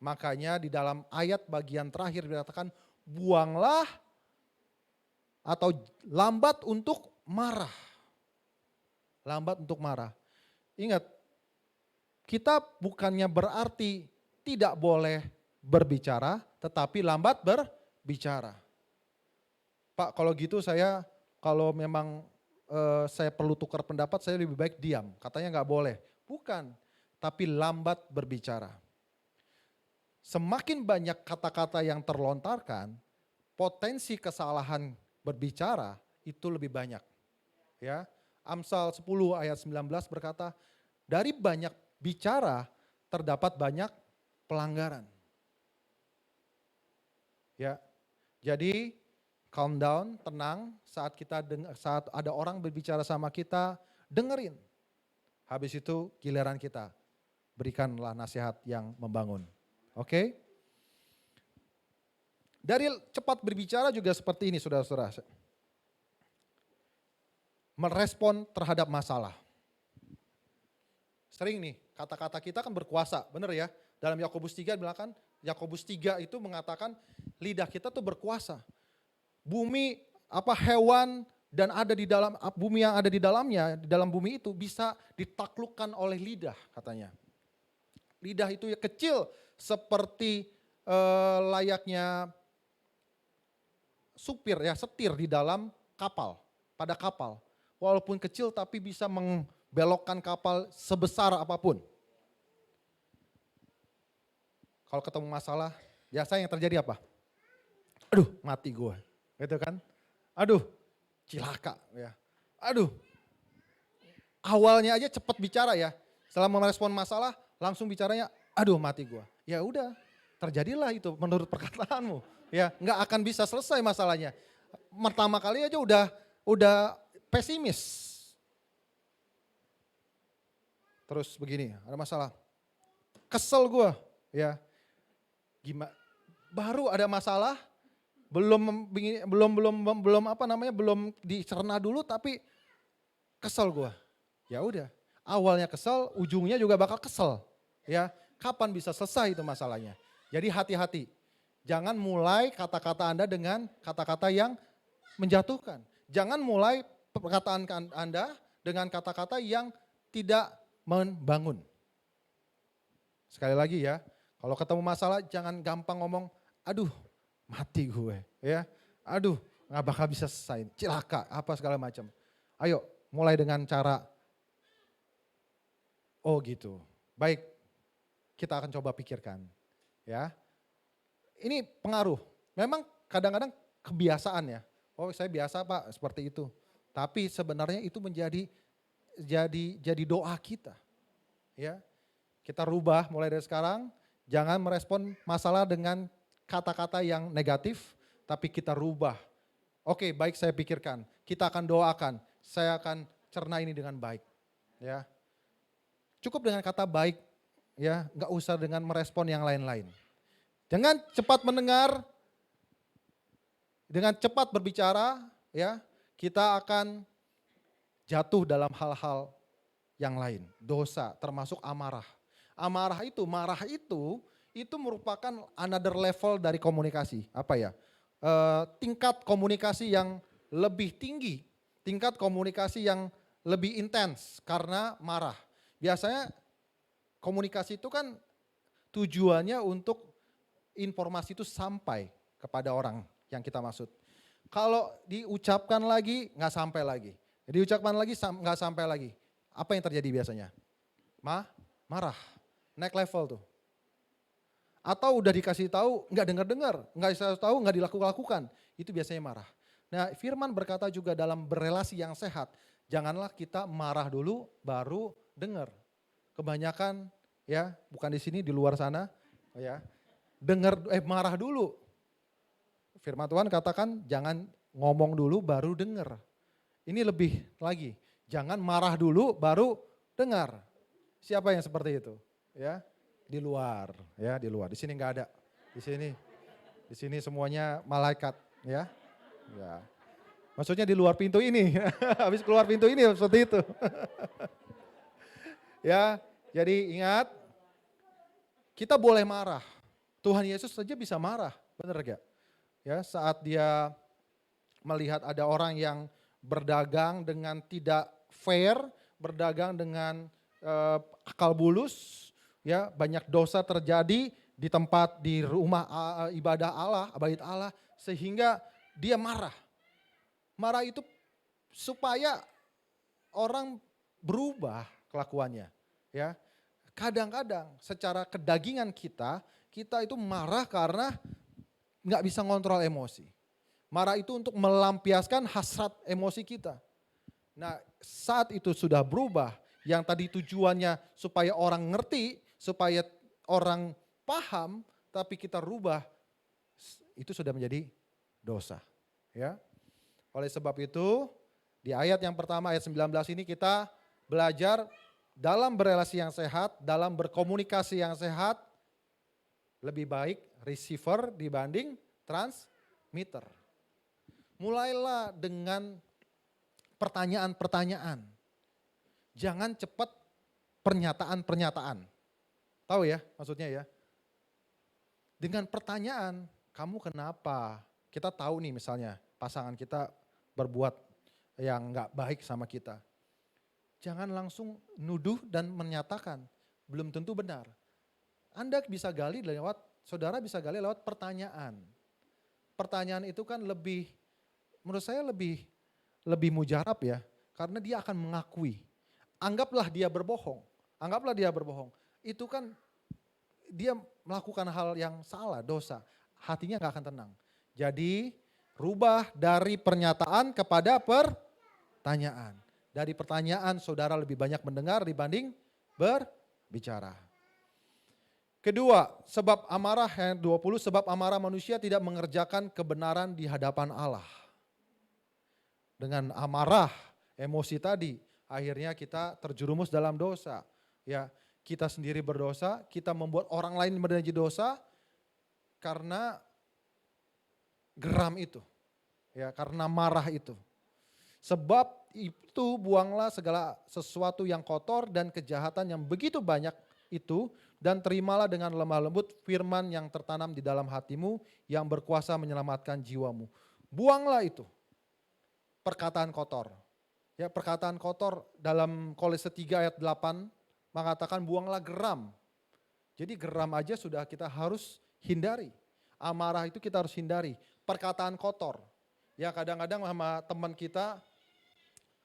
Makanya di dalam ayat bagian terakhir dikatakan buanglah atau lambat untuk marah. Lambat untuk marah. Ingat, kita bukannya berarti tidak boleh berbicara, tetapi lambat berbicara. Pak, kalau gitu kalau memang saya perlu tukar pendapat, saya lebih baik diam. Katanya nggak boleh. Bukan, tapi lambat berbicara. Semakin banyak kata-kata yang terlontarkan, potensi kesalahan berbicara itu lebih banyak. Ya, Amsal 10 ayat 19 berkata, dari banyak bicara terdapat banyak pelanggaran. Ya, jadi calm down, tenang saat ada orang berbicara sama kita, dengerin. Habis itu giliran kita, berikanlah nasihat yang membangun. Oke? Dari cepat berbicara juga seperti ini saudara-saudara. Merespon terhadap masalah. Sering nih, kata-kata kita kan berkuasa, benar ya? Dalam Yakobus 3 bilang kan, Yakobus 3 itu mengatakan lidah kita tuh berkuasa. Bumi, hewan dan ada di dalam bumi yang ada di dalamnya, di dalam bumi itu bisa ditaklukkan oleh lidah katanya. Lidah itu ya kecil seperti layaknya supir ya, setir di dalam kapal, pada kapal. Walaupun kecil tapi bisa membelokkan kapal sebesar apapun. Kalau ketemu masalah, biasanya yang terjadi apa? Aduh, mati gue. Gitu kan? Aduh, cilaka ya. Aduh. Awalnya aja cepat bicara ya. Setelah merespon masalah, langsung bicaranya, aduh mati gue. Ya udah, terjadilah itu menurut perkataanmu. Ya, nggak akan bisa selesai masalahnya. Pertama kali aja udah pesimis. Terus begini, ada masalah. Kesel gue, ya. Gimana? Baru ada masalah, belum dicerna dulu, tapi kesel gue. Ya udah, awalnya kesel, ujungnya juga bakal kesel. Ya, kapan bisa selesai itu masalahnya? Jadi hati-hati. Jangan mulai kata-kata Anda dengan kata-kata yang menjatuhkan. Jangan mulai perkataan Anda dengan kata-kata yang tidak membangun. Sekali lagi ya, kalau ketemu masalah jangan gampang ngomong, aduh mati gue ya, aduh gak bakal bisa selesai, cilaka, apa segala macam. Ayo mulai dengan cara, oh gitu, baik kita akan coba pikirkan ya. Ini pengaruh, memang kadang-kadang kebiasaan ya, oh saya biasa Pak seperti itu. Tapi sebenarnya itu menjadi doa kita. Ya. Kita rubah mulai dari sekarang, jangan merespon masalah dengan kata-kata yang negatif, tapi kita rubah. Oke, baik saya pikirkan, kita akan doakan, saya akan cerna ini dengan baik. Ya. Cukup dengan kata baik, ya, nggak usah dengan merespon yang lain-lain. Dengan cepat mendengar, dengan cepat berbicara, ya, kita akan jatuh dalam hal-hal yang lain, dosa, termasuk amarah. Marah itu merupakan another level dari komunikasi. Apa ya? Tingkat komunikasi yang lebih tinggi, tingkat komunikasi yang lebih intens karena marah. Biasanya komunikasi itu kan tujuannya untuk informasi itu sampai kepada orang yang kita maksud. Kalau diucapkan lagi, nggak sampai lagi. Diucapkan lagi, nggak sampai lagi. Apa yang terjadi biasanya? Marah, naik level tuh. Atau udah dikasih tahu, nggak dengar-dengar, nggak dikasih tahu, nggak dilakukan. Itu biasanya marah. Nah, Firman berkata juga dalam berelasi yang sehat, janganlah kita marah dulu, baru dengar. Kebanyakan, ya, bukan di sini, di luar sana, ya. Marah dulu. Firman Tuhan katakan jangan ngomong dulu baru dengar. Ini lebih lagi, jangan marah dulu baru dengar. Siapa yang seperti itu? Ya, di luar, ya, di luar. Di sini enggak ada. Di sini semuanya malaikat, ya. Ya. Maksudnya di luar pintu ini. Habis keluar pintu ini seperti itu. Ya, jadi ingat kita boleh marah. Tuhan Yesus saja bisa marah, benar gak? Ya, saat dia melihat ada orang yang berdagang dengan tidak fair, berdagang dengan akal bulus, ya, banyak dosa terjadi di tempat di rumah ibadah Allah, bait Allah, sehingga dia marah. Marah itu supaya orang berubah kelakuannya, ya. Kadang-kadang secara kedagingan kita itu marah karena nggak bisa ngontrol emosi. Marah itu untuk melampiaskan hasrat emosi kita. Nah, saat itu sudah berubah, yang tadi tujuannya supaya orang ngerti, supaya orang paham, tapi kita rubah, itu sudah menjadi dosa. Ya. Oleh sebab itu, di ayat yang pertama ayat 19 ini kita belajar dalam berelasi yang sehat, dalam berkomunikasi yang sehat, lebih baik receiver dibanding transmitter. Mulailah dengan pertanyaan-pertanyaan. Jangan cepat pernyataan-pernyataan. Tahu ya maksudnya ya? Dengan pertanyaan, kamu kenapa? Kita tahu nih misalnya pasangan kita berbuat yang nggak baik sama kita. Jangan langsung nuduh dan menyatakan, belum tentu benar. Anda bisa gali lewat, saudara bisa gali lewat pertanyaan. Pertanyaan itu kan lebih, menurut saya lebih mujarab ya, karena dia akan mengakui. Anggaplah dia berbohong, itu kan dia melakukan hal yang salah, dosa. Hatinya gak akan tenang. Jadi rubah dari pernyataan kepada pertanyaan. Dari pertanyaan saudara lebih banyak mendengar dibanding berbicara. Kedua, sebab amarah yang 20, sebab amarah manusia tidak mengerjakan kebenaran di hadapan Allah. Dengan amarah, emosi tadi, akhirnya kita terjerumus dalam dosa. Ya, kita sendiri berdosa, kita membuat orang lain menjadi dosa karena geram itu. Ya, karena marah itu. Sebab itu buanglah segala sesuatu yang kotor dan kejahatan yang begitu banyak itu, dan terimalah dengan lemah lembut firman yang tertanam di dalam hatimu yang berkuasa menyelamatkan jiwamu. Buanglah itu, perkataan kotor. Ya, perkataan kotor dalam Kolose 3 ayat 8 mengatakan buanglah geram. Jadi geram aja sudah kita harus hindari. Amarah itu kita harus hindari. Perkataan kotor. Ya, kadang-kadang sama teman kita,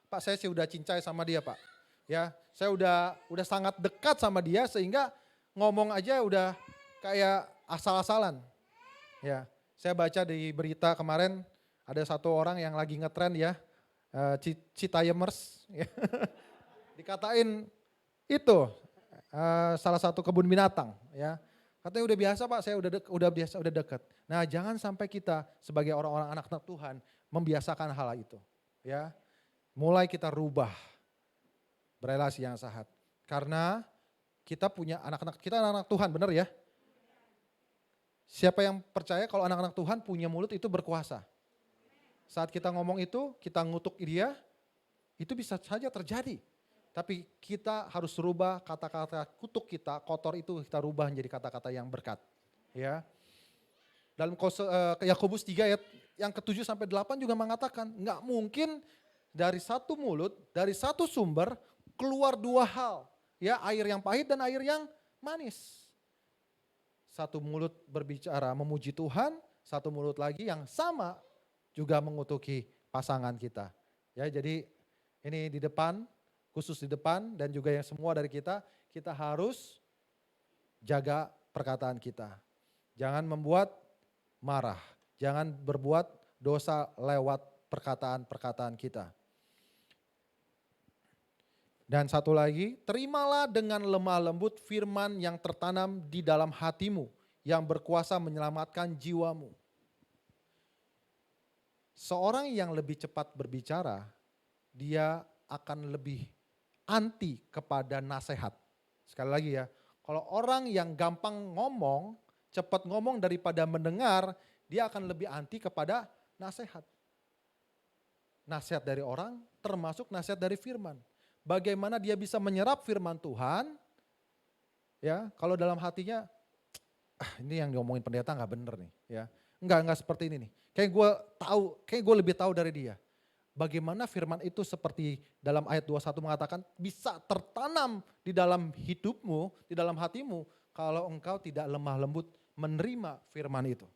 Pak saya sih udah cincai sama dia Pak. Ya, saya udah sangat dekat sama dia sehingga ngomong aja udah kayak asal-asalan. Ya, saya baca di berita kemarin ada satu orang yang lagi ngetrend ya, Citayamers. Ya. Dikatain itu salah satu kebun binatang. Ya, katanya udah biasa Pak, saya udah dekat. Nah, jangan sampai kita sebagai orang-orang anak-anak Tuhan membiasakan hal itu. Ya, mulai kita rubah berelasi yang sehat. Karena kita punya anak-anak, kita anak-anak Tuhan, benar ya? Siapa yang percaya kalau anak-anak Tuhan punya mulut itu berkuasa. Saat kita ngomong itu, kita ngutuk dia, itu bisa saja terjadi. Tapi kita harus rubah kata-kata kutuk kita, kotor itu kita rubah menjadi kata-kata yang berkat. Ya. Dalam Yakobus 3 ayat yang ke-7 sampai 8 juga mengatakan, enggak mungkin dari satu mulut, dari satu sumber keluar dua hal. Ya, air yang pahit dan air yang manis. Satu mulut berbicara memuji Tuhan, satu mulut lagi yang sama juga mengutuki pasangan kita. Ya, jadi ini di depan, khusus di depan dan juga yang semua dari kita harus jaga perkataan kita. Jangan membuat marah, jangan berbuat dosa lewat perkataan-perkataan kita. Dan satu lagi, terimalah dengan lemah lembut firman yang tertanam di dalam hatimu, yang berkuasa menyelamatkan jiwamu. Seorang yang lebih cepat berbicara, dia akan lebih anti kepada nasihat. Sekali lagi ya, kalau orang yang gampang ngomong, cepat ngomong daripada mendengar, dia akan lebih anti kepada nasihat. Nasihat dari orang termasuk nasihat dari firman. Bagaimana dia bisa menyerap firman Tuhan, ya kalau dalam hatinya, ini yang diomongin pendeta nggak bener nih, ya nggak seperti ini nih. Kayak gue lebih tahu dari dia. Bagaimana firman itu seperti dalam ayat 21 mengatakan bisa tertanam di dalam hidupmu, di dalam hatimu, kalau engkau tidak lemah lembut menerima firman itu.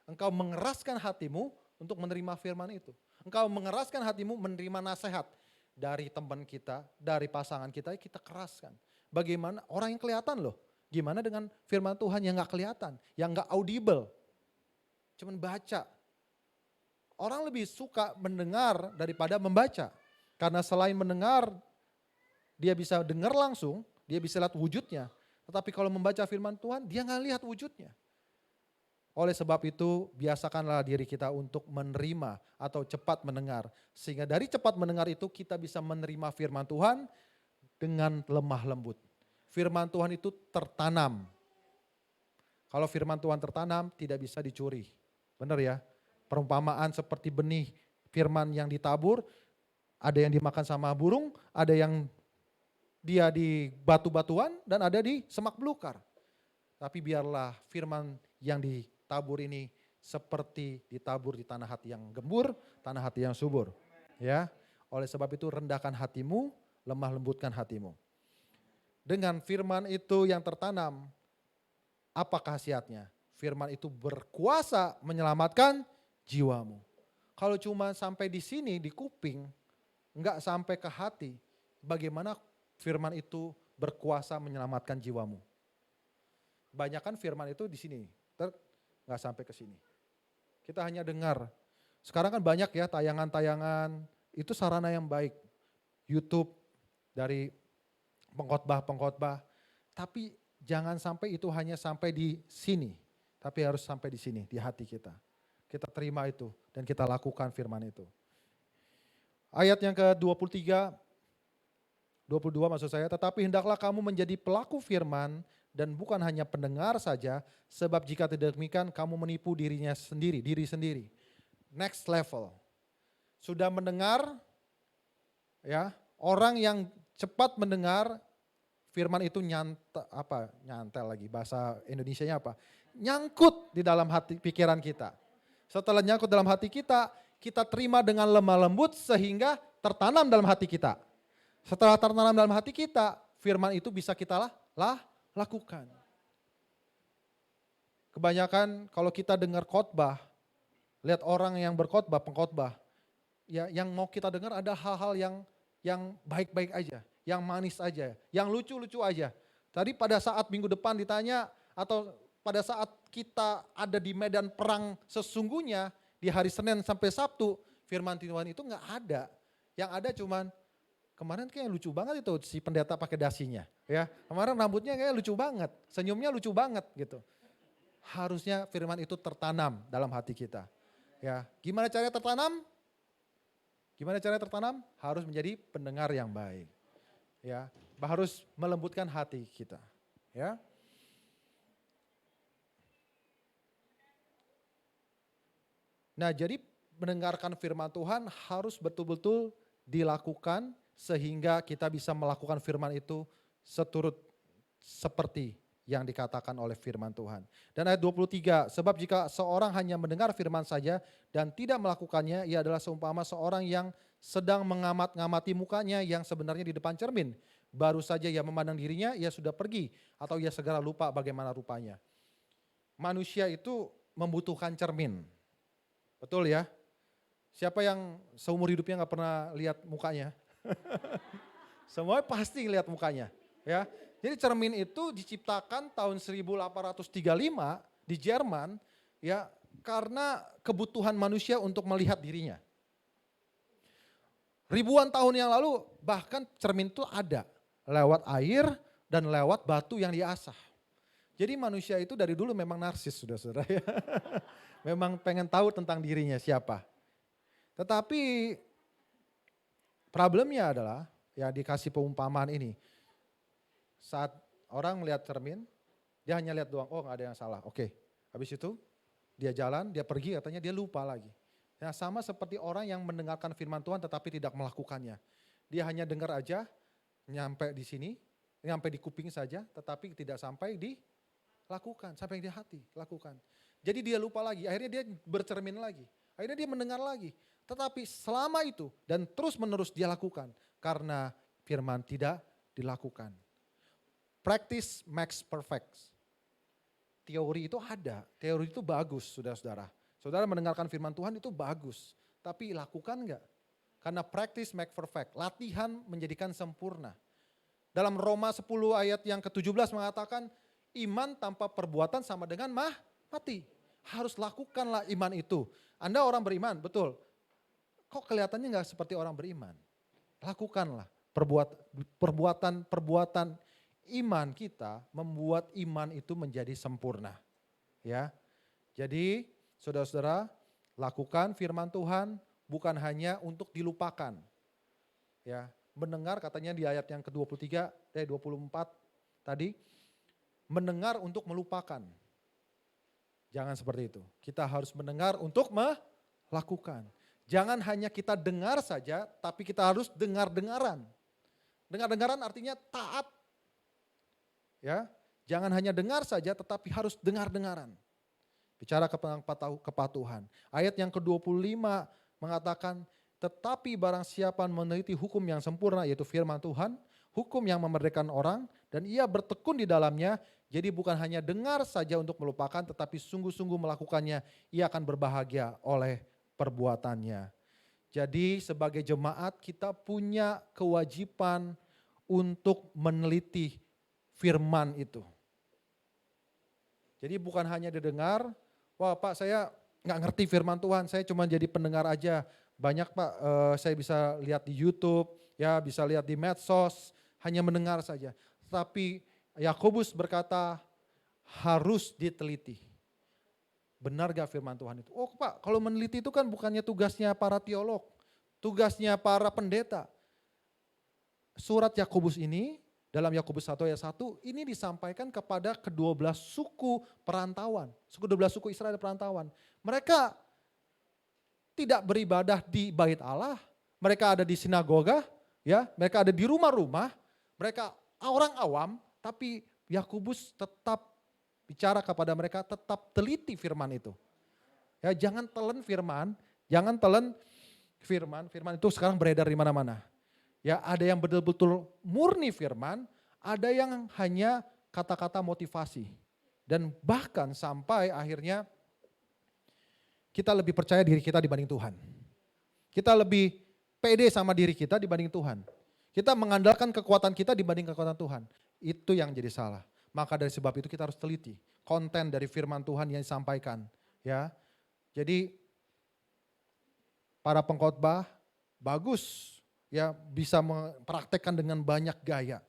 Engkau mengeraskan hatimu untuk menerima firman itu. Engkau mengeraskan hatimu menerima nasihat. Dari teman kita, dari pasangan kita keraskan. Bagaimana orang yang kelihatan loh, gimana dengan firman Tuhan yang gak kelihatan, yang gak audible. Cuman baca. Orang lebih suka mendengar daripada membaca. Karena selain mendengar, dia bisa dengar langsung, dia bisa lihat wujudnya. Tetapi kalau membaca firman Tuhan, dia gak lihat wujudnya. Oleh sebab itu, biasakanlah diri kita untuk menerima atau cepat mendengar. Sehingga dari cepat mendengar itu kita bisa menerima firman Tuhan dengan lemah lembut. Firman Tuhan itu tertanam. Kalau firman Tuhan tertanam, tidak bisa dicuri. Benar ya? Perumpamaan seperti benih firman yang ditabur, ada yang dimakan sama burung, ada yang dia di batu-batuan, dan ada di semak belukar. Tapi biarlah firman yang ditabur ini seperti ditabur di tanah hati yang gembur, tanah hati yang subur. Ya, oleh sebab itu rendahkan hatimu, lemah lembutkan hatimu. Dengan firman itu yang tertanam, apa khasiatnya? Firman itu berkuasa menyelamatkan jiwamu. Kalau cuma sampai di sini, di kuping, enggak sampai ke hati, bagaimana firman itu berkuasa menyelamatkan jiwamu? Banyakan firman itu di sini, enggak sampai ke sini. Kita hanya dengar. Sekarang kan banyak ya tayangan-tayangan, itu sarana yang baik. YouTube dari pengkhotbah-pengkhotbah, tapi jangan sampai itu hanya sampai di sini, tapi harus sampai di sini, di hati kita. Kita terima itu dan kita lakukan firman itu. Ayat yang ke-23, 22 maksud saya, tetapi hendaklah kamu menjadi pelaku firman dan bukan hanya pendengar saja, sebab jika tidak demikian kamu menipu diri sendiri. Next level. Sudah mendengar, ya, orang yang cepat mendengar firman itu nyantel lagi, bahasa Indonesianya apa? Nyangkut di dalam hati pikiran kita. Setelah nyangkut dalam hati kita, kita terima dengan lemah lembut sehingga tertanam dalam hati kita. Setelah tertanam dalam hati kita, firman itu bisa kita lakukan. Kebanyakan kalau kita dengar khotbah, lihat orang yang berkhotbah, pengkhotbah, ya yang mau kita dengar ada hal-hal yang baik-baik aja, yang manis aja, yang lucu-lucu aja. Tadi pada saat minggu depan ditanya atau pada saat kita ada di medan perang sesungguhnya di hari Senin sampai Sabtu, firman Tuhan itu enggak ada. Yang ada cuman kemarin kayak lucu banget itu si pendeta pakai dasinya, ya. Kemarin rambutnya kayak lucu banget, senyumnya lucu banget gitu. Harusnya firman itu tertanam dalam hati kita. Ya, gimana caranya tertanam? Gimana caranya tertanam? Harus menjadi pendengar yang baik. Ya, harus melembutkan hati kita, ya. Nah, jadi mendengarkan firman Tuhan harus betul-betul dilakukan sehingga kita bisa melakukan firman itu seperti yang dikatakan oleh firman Tuhan. Dan ayat 23, sebab jika seorang hanya mendengar firman saja dan tidak melakukannya, ia adalah seumpama seorang yang sedang mengamati mukanya yang sebenarnya di depan cermin. Baru saja ia memandang dirinya, ia sudah pergi atau ia segera lupa bagaimana rupanya. Manusia itu membutuhkan cermin. Betul ya? Siapa yang seumur hidupnya gak pernah lihat mukanya? Semuanya pasti lihat mukanya. Ya, jadi cermin itu diciptakan tahun 1835 di Jerman, ya, karena kebutuhan manusia untuk melihat dirinya. Ribuan tahun yang lalu bahkan cermin itu ada lewat air dan lewat batu yang diasah. Jadi manusia itu dari dulu memang narsis, saudara-saudara ya. Memang pengen tahu tentang dirinya siapa. Tetapi problemnya adalah ya dikasih perumpamaan ini. Saat orang melihat cermin, dia hanya lihat doang, oh gak ada yang salah. Oke, habis itu dia jalan, dia pergi katanya dia lupa lagi. Nah, sama seperti orang yang mendengarkan firman Tuhan tetapi tidak melakukannya. Dia hanya dengar aja, nyampe di sini, nyampe di kuping saja tetapi tidak sampai dilakukan, sampai di hati, lakukan. Jadi dia lupa lagi, akhirnya dia bercermin lagi, akhirnya dia mendengar lagi. Tetapi selama itu dan terus menerus dia lakukan karena firman tidak dilakukan. Practice makes perfect. Teori itu ada, teori itu bagus saudara-saudara. Saudara mendengarkan firman Tuhan itu bagus, tapi lakukan enggak? Karena practice make perfect, latihan menjadikan sempurna. Dalam Roma 10 ayat yang ke-17 mengatakan iman tanpa perbuatan sama dengan mati. Harus lakukanlah iman itu. Anda orang beriman, betul. Kok kelihatannya enggak seperti orang beriman? Lakukanlah perbuatan iman kita membuat iman itu menjadi sempurna. Ya. Jadi saudara-saudara, lakukan firman Tuhan bukan hanya untuk dilupakan. Ya, mendengar katanya di ayat yang ke-23, 24 tadi, mendengar untuk melupakan. Jangan seperti itu. Kita harus mendengar untuk melakukan. Jangan hanya kita dengar saja, tapi kita harus dengar-dengaran. Dengar-dengaran artinya taat. Ya, jangan hanya dengar saja, tetapi harus dengar-dengaran. Bicara kepatuhan. Ayat yang ke-25 mengatakan, tetapi barang siapa meneliti hukum yang sempurna, yaitu firman Tuhan, hukum yang memerdekakan orang, dan ia bertekun di dalamnya, jadi bukan hanya dengar saja untuk melupakan, tetapi sungguh-sungguh melakukannya, ia akan berbahagia oleh perbuatannya. Jadi sebagai jemaat kita punya kewajiban untuk meneliti firman itu. Jadi bukan hanya didengar, wah Pak saya nggak ngerti firman Tuhan, saya cuma jadi pendengar aja. Banyak Pak, saya bisa lihat di YouTube, ya bisa lihat di medsos, hanya mendengar saja. Tapi Yakobus berkata harus diteliti. Benar gak firman Tuhan itu? Oh Pak, kalau meneliti itu kan bukannya tugasnya para teolog, tugasnya para pendeta. Surat Yakobus ini, dalam Yakobus 1 ayat 1, ini disampaikan kepada ke-12 suku perantauan. 12 suku Israel perantauan. Mereka tidak beribadah di bait Allah, mereka ada di sinagoga, ya, mereka ada di rumah-rumah, mereka orang awam, tapi Yakobus tetap bicara kepada mereka, tetap teliti firman itu. Ya, jangan telan firman, jangan telan firman itu sekarang beredar di mana-mana. Ya, ada yang betul-betul murni firman, ada yang hanya kata-kata motivasi. Dan bahkan sampai akhirnya kita lebih percaya diri kita dibanding Tuhan. Kita lebih pede sama diri kita dibanding Tuhan. Kita mengandalkan kekuatan kita dibanding kekuatan Tuhan. Itu yang jadi salah. Maka dari sebab itu kita harus teliti konten dari firman Tuhan yang disampaikan. Ya, jadi para pengkhotbah bagus ya bisa mempraktekkan dengan banyak gaya.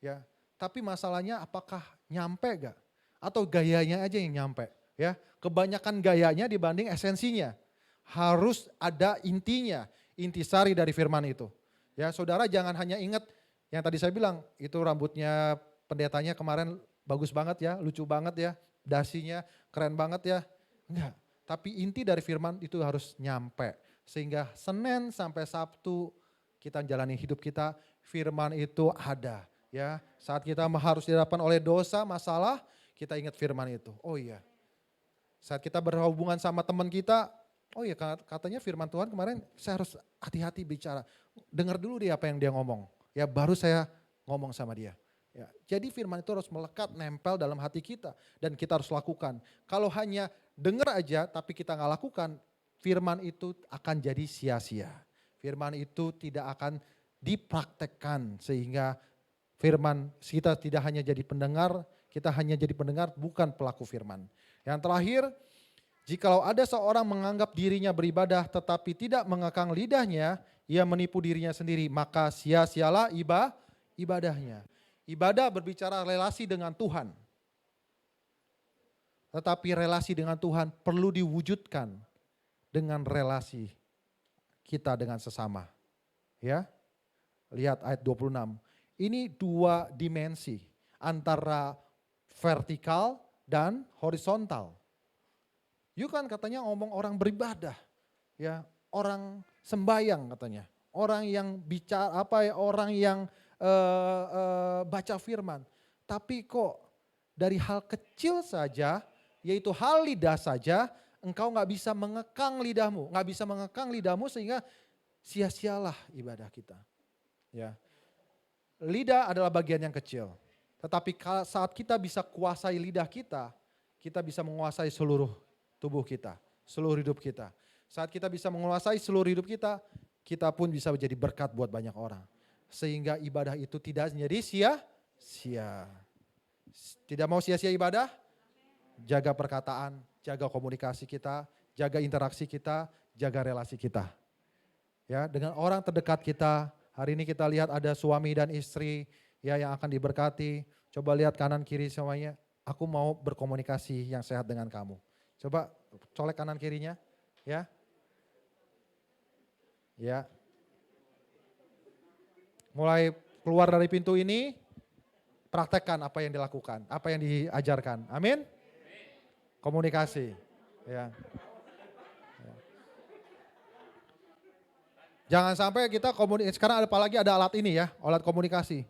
Ya, tapi masalahnya apakah nyampe gak? Atau gayanya aja yang nyampe? Ya, kebanyakan gayanya dibanding esensinya. Harus ada intinya, intisari dari firman itu. Ya, saudara jangan hanya ingat yang tadi saya bilang, itu rambutnya pendetanya kemarin bagus banget ya, lucu banget ya, dasinya keren banget ya. Enggak, tapi inti dari firman itu harus nyampe. Sehingga Senin sampai Sabtu kita jalani hidup kita, firman itu ada. Ya, saat kita harus dihadapkan oleh dosa, masalah, kita ingat firman itu. Oh iya, saat kita berhubungan sama teman kita, oh iya katanya firman Tuhan kemarin saya harus hati-hati bicara. Dengar dulu dia apa yang dia ngomong. Ya baru saya ngomong sama dia. Ya, jadi firman itu harus melekat, nempel dalam hati kita. Dan kita harus lakukan. Kalau hanya dengar aja tapi kita nggak lakukan, firman itu akan jadi sia-sia. Firman itu tidak akan dipraktekkan sehingga firman kita tidak hanya jadi pendengar, kita hanya jadi pendengar bukan pelaku firman. Yang terakhir, jikalau ada seorang menganggap dirinya beribadah tetapi tidak mengekang lidahnya, ia menipu dirinya sendiri, maka sia-sialah ibadahnya. Ibadah berbicara relasi dengan Tuhan. Tetapi relasi dengan Tuhan perlu diwujudkan dengan relasi kita dengan sesama. Ya, lihat ayat 26. Ini dua dimensi antara vertikal dan horizontal. You kan katanya ngomong orang beribadah, ya orang sembayang katanya, orang yang bicara orang yang baca firman. Tapi kok dari hal kecil saja, yaitu hal lidah saja, engkau nggak bisa mengekang lidahmu, sehingga sia-sialah ibadah kita. Ya, lidah adalah bagian yang kecil. Tetapi saat kita bisa kuasai lidah kita bisa menguasai seluruh tubuh kita, seluruh hidup kita. Saat kita bisa menguasai seluruh hidup kita pun bisa menjadi berkat buat banyak orang. Sehingga ibadah itu tidak menjadi sia-sia. Tidak mau sia-sia ibadah? Jaga perkataan, jaga komunikasi kita, jaga interaksi kita, jaga relasi kita. Ya, dengan orang terdekat kita. Hari ini kita lihat ada suami dan istri ya yang akan diberkati. Coba lihat kanan kiri semuanya. Aku mau berkomunikasi yang sehat dengan kamu. Coba colek kanan kirinya, ya. Ya. Mulai keluar dari pintu ini, praktekkan apa yang dilakukan, apa yang diajarkan. Amin. Komunikasi. Ya. Jangan sampai kita sekarang apalagi ada alat ini ya, alat komunikasi.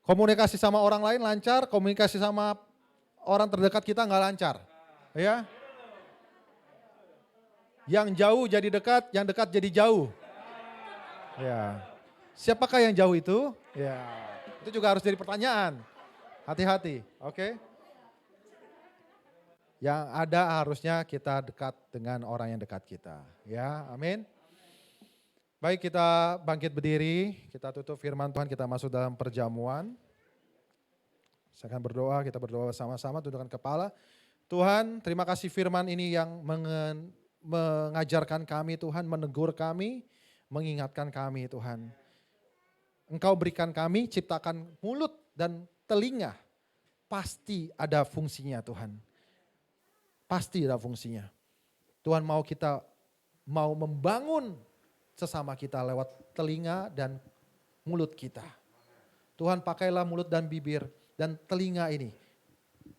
Komunikasi sama orang lain lancar, komunikasi sama orang terdekat kita nggak lancar. Ya. Yang jauh jadi dekat, yang dekat jadi jauh. Ya. Siapakah yang jauh itu? Ya. Itu juga harus jadi pertanyaan. Hati-hati, oke? Yang ada harusnya kita dekat dengan orang yang dekat kita. Ya, amin. Baik, kita bangkit berdiri, kita tutup firman Tuhan, kita masuk dalam perjamuan. Saya akan berdoa, kita berdoa bersama-sama, tundukkan kepala. Tuhan, terima kasih firman ini yang mengajarkan kami Tuhan, menegur kami, mengingatkan kami Tuhan. Engkau berikan kami, ciptakan mulut dan telinga, pasti ada fungsinya Tuhan. Pasti ada fungsinya. Tuhan mau membangun sesama kita lewat telinga dan mulut kita. Tuhan, pakailah mulut dan bibir dan telinga ini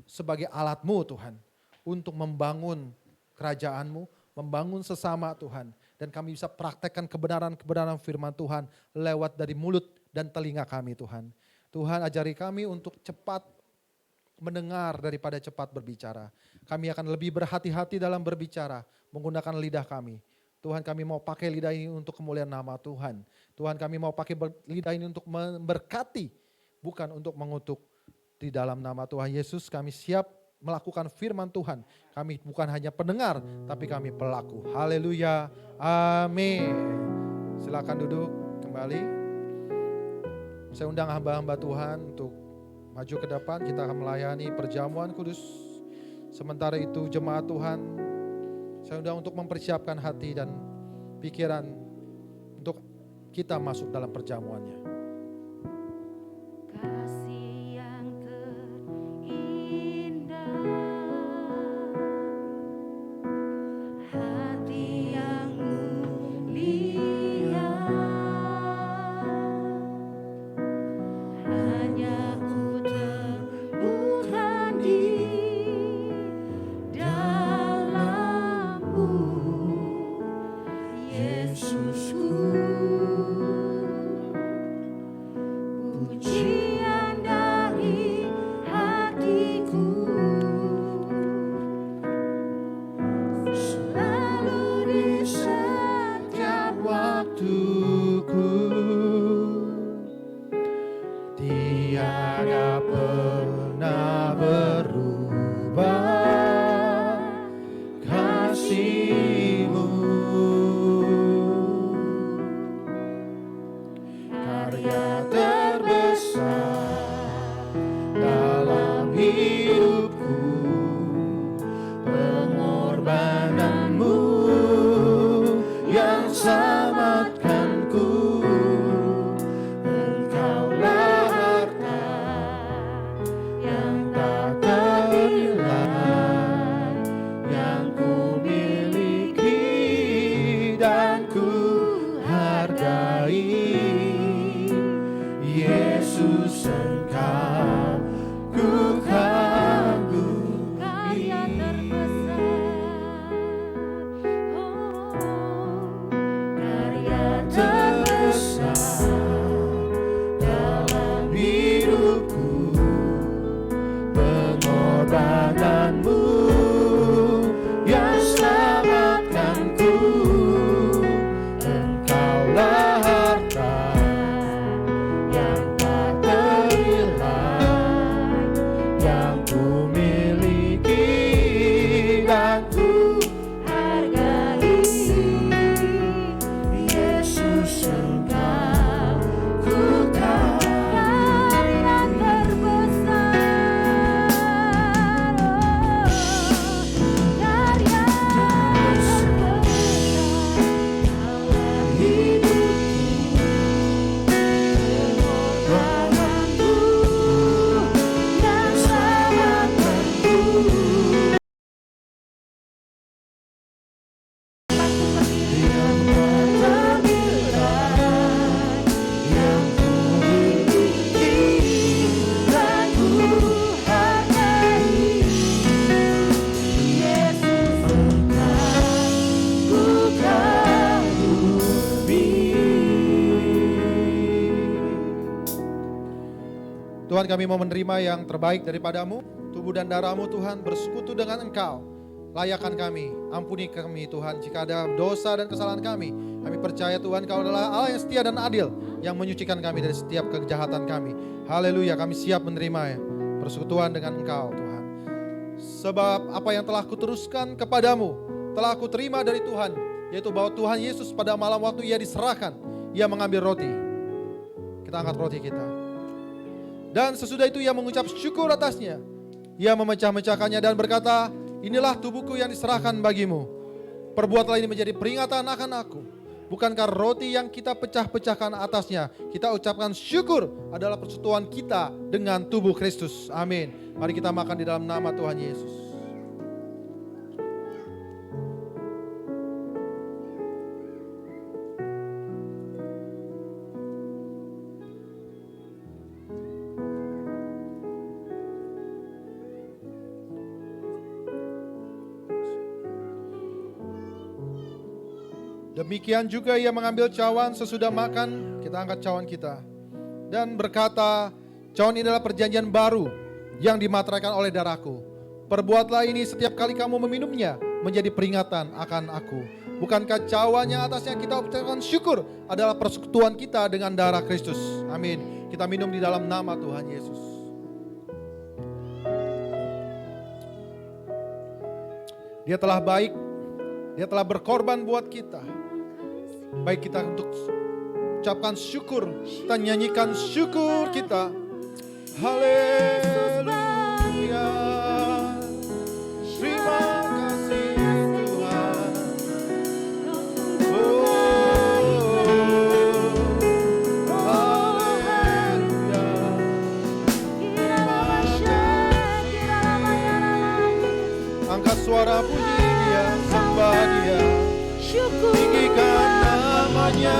sebagai alat-Mu Tuhan untuk membangun kerajaan-Mu, membangun sesama Tuhan. Dan kami bisa praktekkan kebenaran-kebenaran firman Tuhan lewat dari mulut dan telinga kami Tuhan. Tuhan, ajari kami untuk cepat mendengar daripada cepat berbicara. Kami akan lebih berhati-hati dalam berbicara menggunakan lidah kami. Tuhan, kami mau pakai lidah ini untuk kemuliaan nama Tuhan. Tuhan, kami mau pakai lidah ini untuk memberkati, bukan untuk mengutuk. Di dalam nama Tuhan Yesus kami siap melakukan firman Tuhan. Kami bukan hanya pendengar, tapi kami pelaku. Haleluya, amin. Silakan duduk kembali. Saya undang hamba-hamba Tuhan untuk maju ke depan. Kita akan melayani perjamuan kudus. Sementara itu jemaat Tuhan, saya undang untuk mempersiapkan hati dan pikiran untuk kita masuk dalam perjamuannya. Kasih yang terindah, hati yang mulia, hanya ku temukan di dalam-Mu, Yesusku. Pujian dari hatiku selalu di setiap Waktuku tiada pernah berubah kasih-Mu. Karya terbesar dalam hidupku, pengorbanan-Mu yang selamatkanku. Engkaulah harta yang tak ternilai, yang ku miliki dan ku hargai. Yesus, Engkau ku kagumi. karya terbesar, karya Terbesar dalam hidupku, pengorbanan-Mu yang selamatkanku. Engkaulah harta yang tak ternilai, Tuhan, kami mau menerima yang terbaik daripadamu. Tubuh dan darahmu Tuhan, bersekutu dengan Engkau. Layakan kami, ampuni kami Tuhan jika ada dosa dan kesalahan kami. Kami percaya Tuhan Kau adalah Allah yang setia dan adil, yang menyucikan kami dari setiap kejahatan kami. Haleluya, kami siap menerima persekutuan dengan Engkau Tuhan. Sebab apa yang telah kuteruskan kepadamu, telah aku terima dari Tuhan, yaitu bahwa Tuhan Yesus pada malam waktu Ia diserahkan, Ia mengambil roti. Kita angkat roti kita. Dan sesudah itu Ia mengucap syukur atasnya. Ia memecah-mecahkannya dan berkata, inilah tubuhku yang diserahkan bagimu. Perbuatlah ini menjadi peringatan akan aku. Bukankah roti yang kita pecah-pecahkan atasnya, kita ucapkan syukur adalah persekutuan kita dengan tubuh Kristus. Amin. Mari kita makan di dalam nama Tuhan Yesus. Demikian juga Ia mengambil cawan sesudah makan, kita angkat cawan kita. Dan berkata, cawan ini adalah perjanjian baru yang dimateraikan oleh darahku. Perbuatlah ini setiap kali kamu meminumnya, menjadi peringatan akan aku. Bukankah cawan yang atasnya kita ucapkan syukur adalah persekutuan kita dengan darah Kristus. Amin. Kita minum di dalam nama Tuhan Yesus. Dia telah baik, Dia telah berkorban buat kita. Baik kita untuk ucapkan syukur, kita nyanyikan syukur kita. Haleluya. Terima kasih Tuhan. Oh, haleluya. Angkat suara puji Dia, sembah Dia. Tinggikan namanya.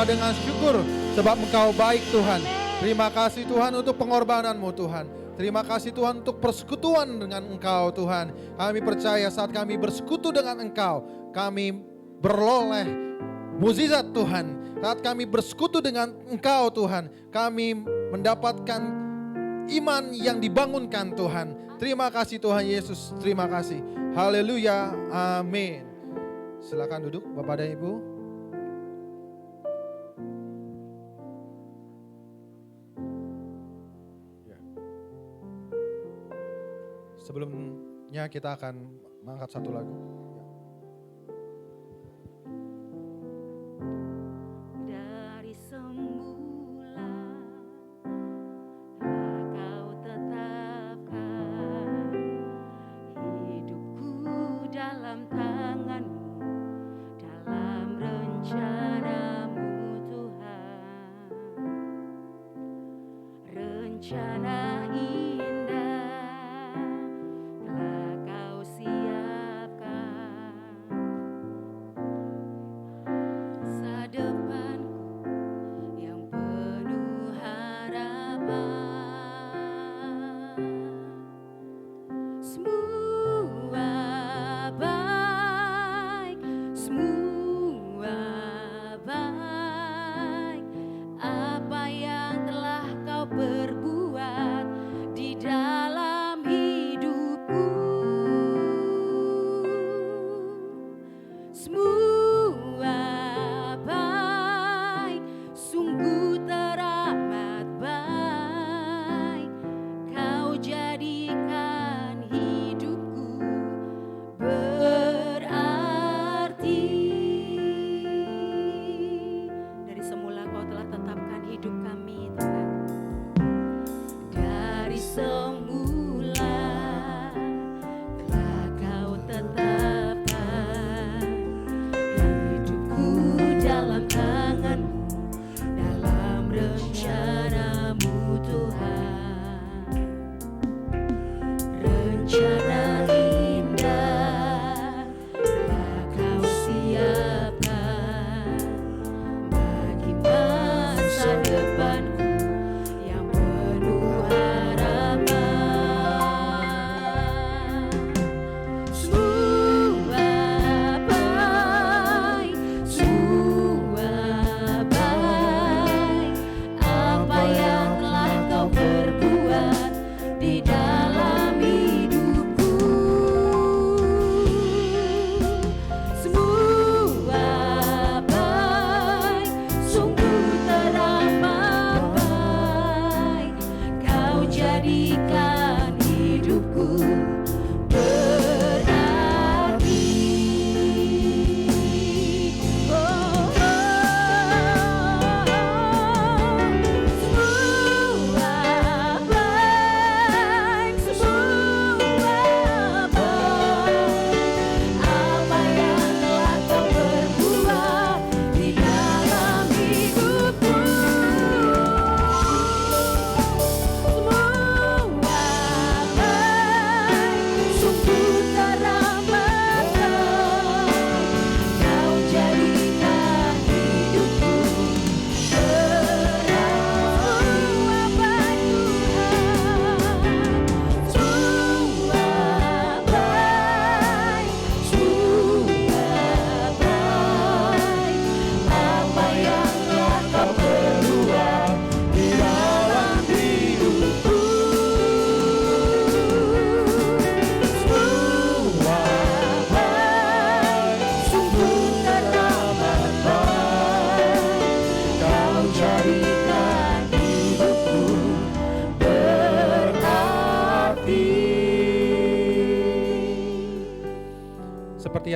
Dengan syukur sebab Engkau baik Tuhan. Terima kasih Tuhan untuk pengorbanan-Mu Tuhan. Terima kasih Tuhan untuk persekutuan dengan Engkau Tuhan. Kami percaya saat kami bersekutu dengan Engkau, kami beroleh mukjizat Tuhan. Saat kami bersekutu dengan Engkau Tuhan, kami mendapatkan iman yang dibangunkan Tuhan. Terima kasih Tuhan Yesus, terima kasih. Haleluya, amin. Silakan duduk Bapak dan Ibu. Sebelumnya kita akan mengangkat satu lagu.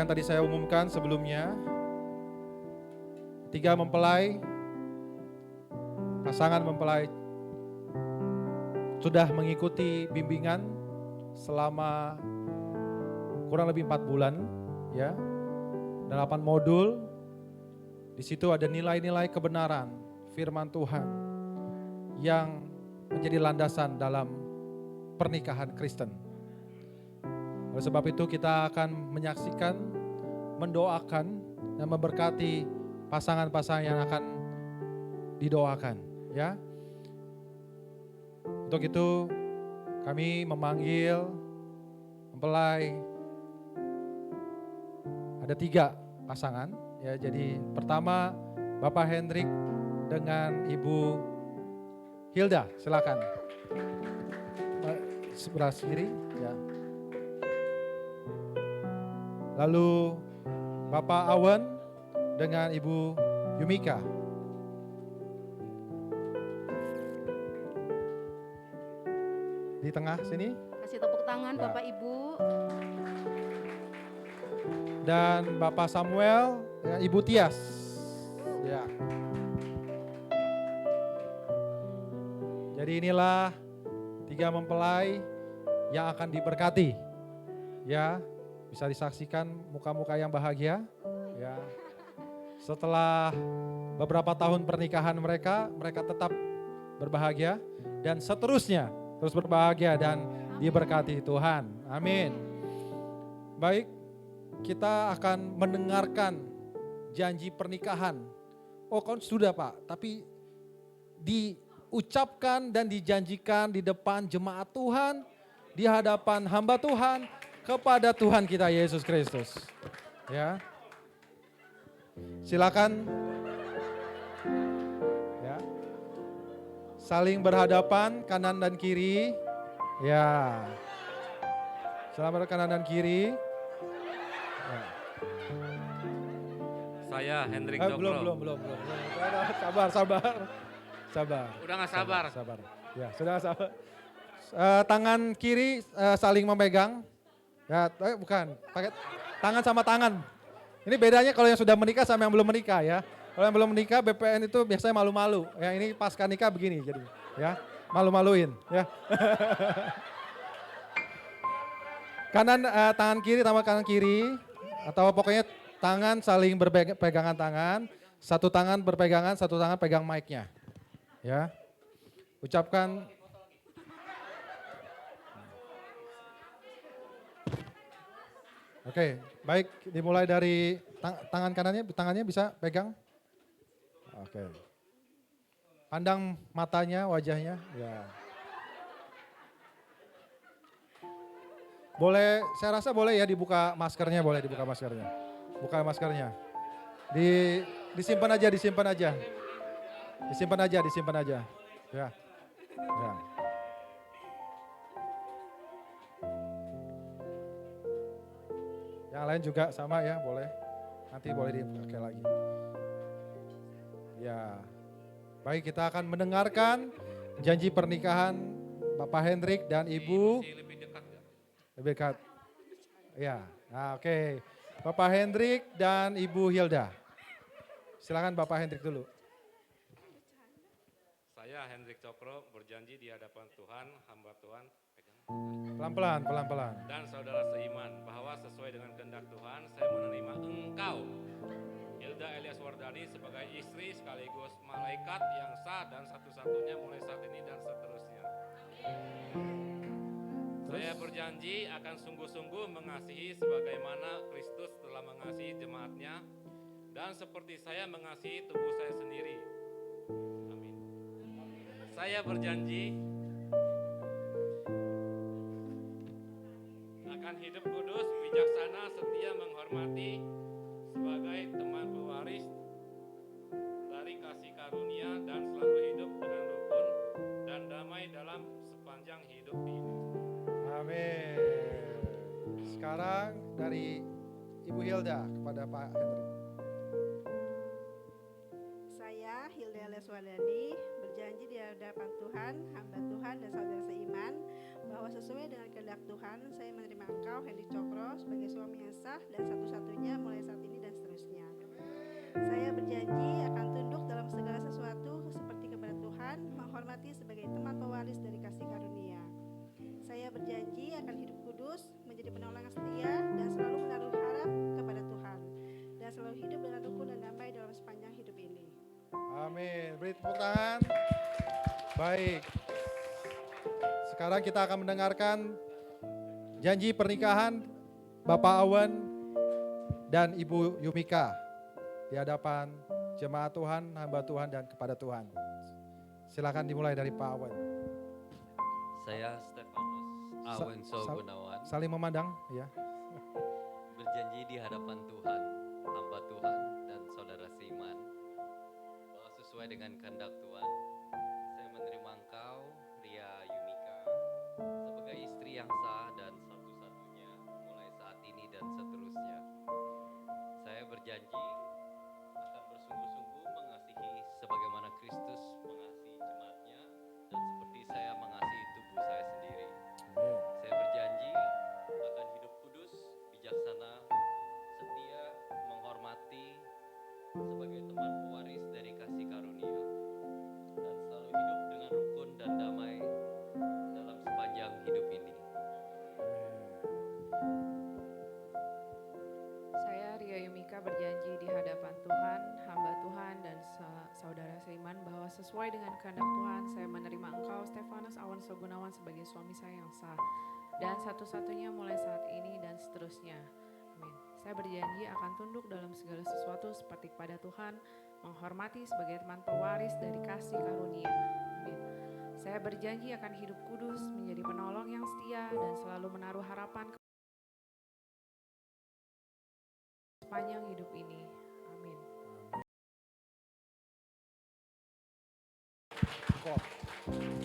yang tadi saya umumkan sebelumnya, 3 mempelai, pasangan mempelai sudah mengikuti bimbingan selama kurang lebih 4 bulan, ya, 8 modul. Di situ ada nilai-nilai kebenaran firman Tuhan yang menjadi landasan dalam pernikahan Kristen. Oleh sebab itu kita akan menyaksikan, mendoakan, dan memberkati pasangan-pasangan yang akan didoakan, ya. Untuk itu kami memanggil mempelai, ada 3 pasangan, ya. Jadi pertama Bapak Hendrik dengan Ibu Hilda, silakan. Sebelah kiri, ya. Lalu Bapak Awan dengan Ibu Yumika. Di tengah sini. Kasih tepuk tangan Ya. Bapak Ibu. Dan Bapak Samuel dengan Ibu Tias. Ya. Jadi inilah 3 mempelai yang akan diberkati. Ya, bisa disaksikan muka-muka yang bahagia. Ya. Setelah beberapa tahun pernikahan mereka tetap berbahagia dan seterusnya terus berbahagia dan diberkati Tuhan. Amin. Baik, kita akan mendengarkan janji pernikahan. Oh, kan sudah Pak, tapi diucapkan dan dijanjikan di depan jemaat Tuhan, di hadapan hamba Tuhan, kepada Tuhan kita Yesus Kristus. Ya. Silakan. Ya. Saling berhadapan kanan dan kiri. Ya. Salam kanan dan kiri. Ya. Saya Hendrik Cokro. Belum. Sabar. Udah gak sabar. Sabar. Ya, sudah sabar. Tangan kiri saling memegang. Ya, bukan. Pakai tangan sama tangan. Ini bedanya kalau yang sudah menikah sama yang belum menikah, ya. Kalau yang belum menikah BPN itu biasanya malu-malu. Ya, ini pasca nikah begini jadi, ya. Malu-maluin, ya. Tangan kiri tambah kanan kiri, atau pokoknya tangan saling berpegangan tangan, satu tangan berpegangan, satu tangan pegang mic-nya. Ya. Ucapkan Oke, baik, dimulai dari tangan tangannya bisa pegang. Oke. Pandang matanya, wajahnya, ya. Boleh, saya rasa boleh ya dibuka maskernya, boleh dibuka maskernya. Buka maskernya. Disimpan aja. Disimpan aja. Ya. Ya. Yang lain juga sama ya, boleh. Nanti boleh dipakai lagi. Ya. Baik, kita akan mendengarkan janji pernikahan Bapak Hendrik dan Ibu. Lebih dekat gak? Lebih dekat. Ya, nah, oke. Bapak Hendrik dan Ibu Hilda. Silakan Bapak Hendrik dulu. Saya Hendrik Cokro berjanji di hadapan Tuhan, hamba Tuhan, Pelan-pelan. dan saudara seiman bahwa sesuai dengan kehendak Tuhan, saya menerima engkau, Hilda Elias Wardani, sebagai istri sekaligus malaikat yang sah dan satu-satunya mulai saat ini dan seterusnya. Saya berjanji akan sungguh-sungguh mengasihi sebagaimana Kristus telah mengasihi jemaatnya dan seperti saya mengasihi tubuh saya sendiri. Amin. Saya berjanji akan hidup kudus, bijaksana, setia, menghormati sebagai teman pewaris dari kasih karunia dan selalu hidup dengan rukun dan damai dalam sepanjang hidup ini. Amin. Sekarang dari Ibu Hilda kepada Pak Hendrik. Saya Hilda Leswardani berjanji di hadapan Tuhan, hamba Tuhan dan saudara seiman bahwa sesuai dengan kehendak Tuhan, saya menerima engkau, Hendy Cokro, sebagai suami yang sah dan satu-satunya mulai saat ini dan seterusnya. Saya berjanji akan tunduk dalam segala sesuatu seperti kepada Tuhan, menghormati sebagai teman pewaris dari kasih karunia. Saya berjanji akan hidup kudus, menjadi penolong yang setia, dan selalu menaruh harap kepada Tuhan, dan selalu hidup dengan rukun dan damai dalam sepanjang hidup ini. Amin. Beri tepuk tangan. Baik. Sekarang kita akan mendengarkan janji pernikahan Bapak Awan dan Ibu Yumika di hadapan jemaat Tuhan, hamba Tuhan dan kepada Tuhan. Silakan dimulai dari Pak Awan. Saya Stefanus Awenso Gunawan Saling memandang, ya. berjanji di hadapan Tuhan, hamba Tuhan dan saudara seiman bahwa sesuai dengan kehendak Tuhan, saya menerima engkau, Ria Yumika, sebagai istri yang sah dan satu-satunya mulai saat ini dan seterusnya. Saya berjanji akan bersungguh-sungguh mengasihi sebagaimana Kristus mengasihi jemaatnya dan seperti saya mengasihi tubuh saya sendiri. Saya berjanji akan hidup kudus, bijaksana, setia, menghormati sebagai teman pewaris dari kasih karunia, dan selalu hidup dengan rukun dan damai dalam sepanjang hidup ini. Saya Ria Yumika berjanji di hadapan Tuhan, hamba Tuhan dan saudara seiman bahwa sesuai dengan kehendak Tuhan, saya menerima engkau, Stefanus Awenso Gunawan, sebagai suami saya yang sah dan satu-satunya mulai saat ini dan seterusnya. Amin. Saya berjanji akan tunduk dalam segala sesuatu seperti kepada Tuhan, menghormati sebagai teman pewaris dari kasih karunia. Amin. Saya berjanji akan hidup kudus, menjadi penolong yang setia dan selalu menaruh harapan sepanjang hidup ini. Amin.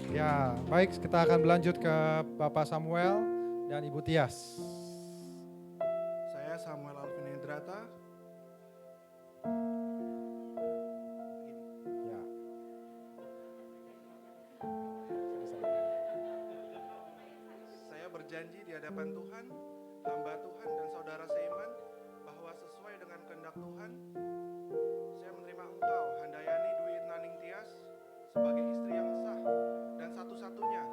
Ya, baik, kita akan berlanjut ke Bapak Samuel dan Ibu Tias. Saya Samuel Alvin Hendrata. Ya. Saya berjanji di hadapan Tuhan, hamba Tuhan dan saudara seiman bahwa sesuai dengan kehendak Tuhan, saya menerima engkau, Handayani Dwi Naning Tias, sebagai istri yang sah dan satu-satunya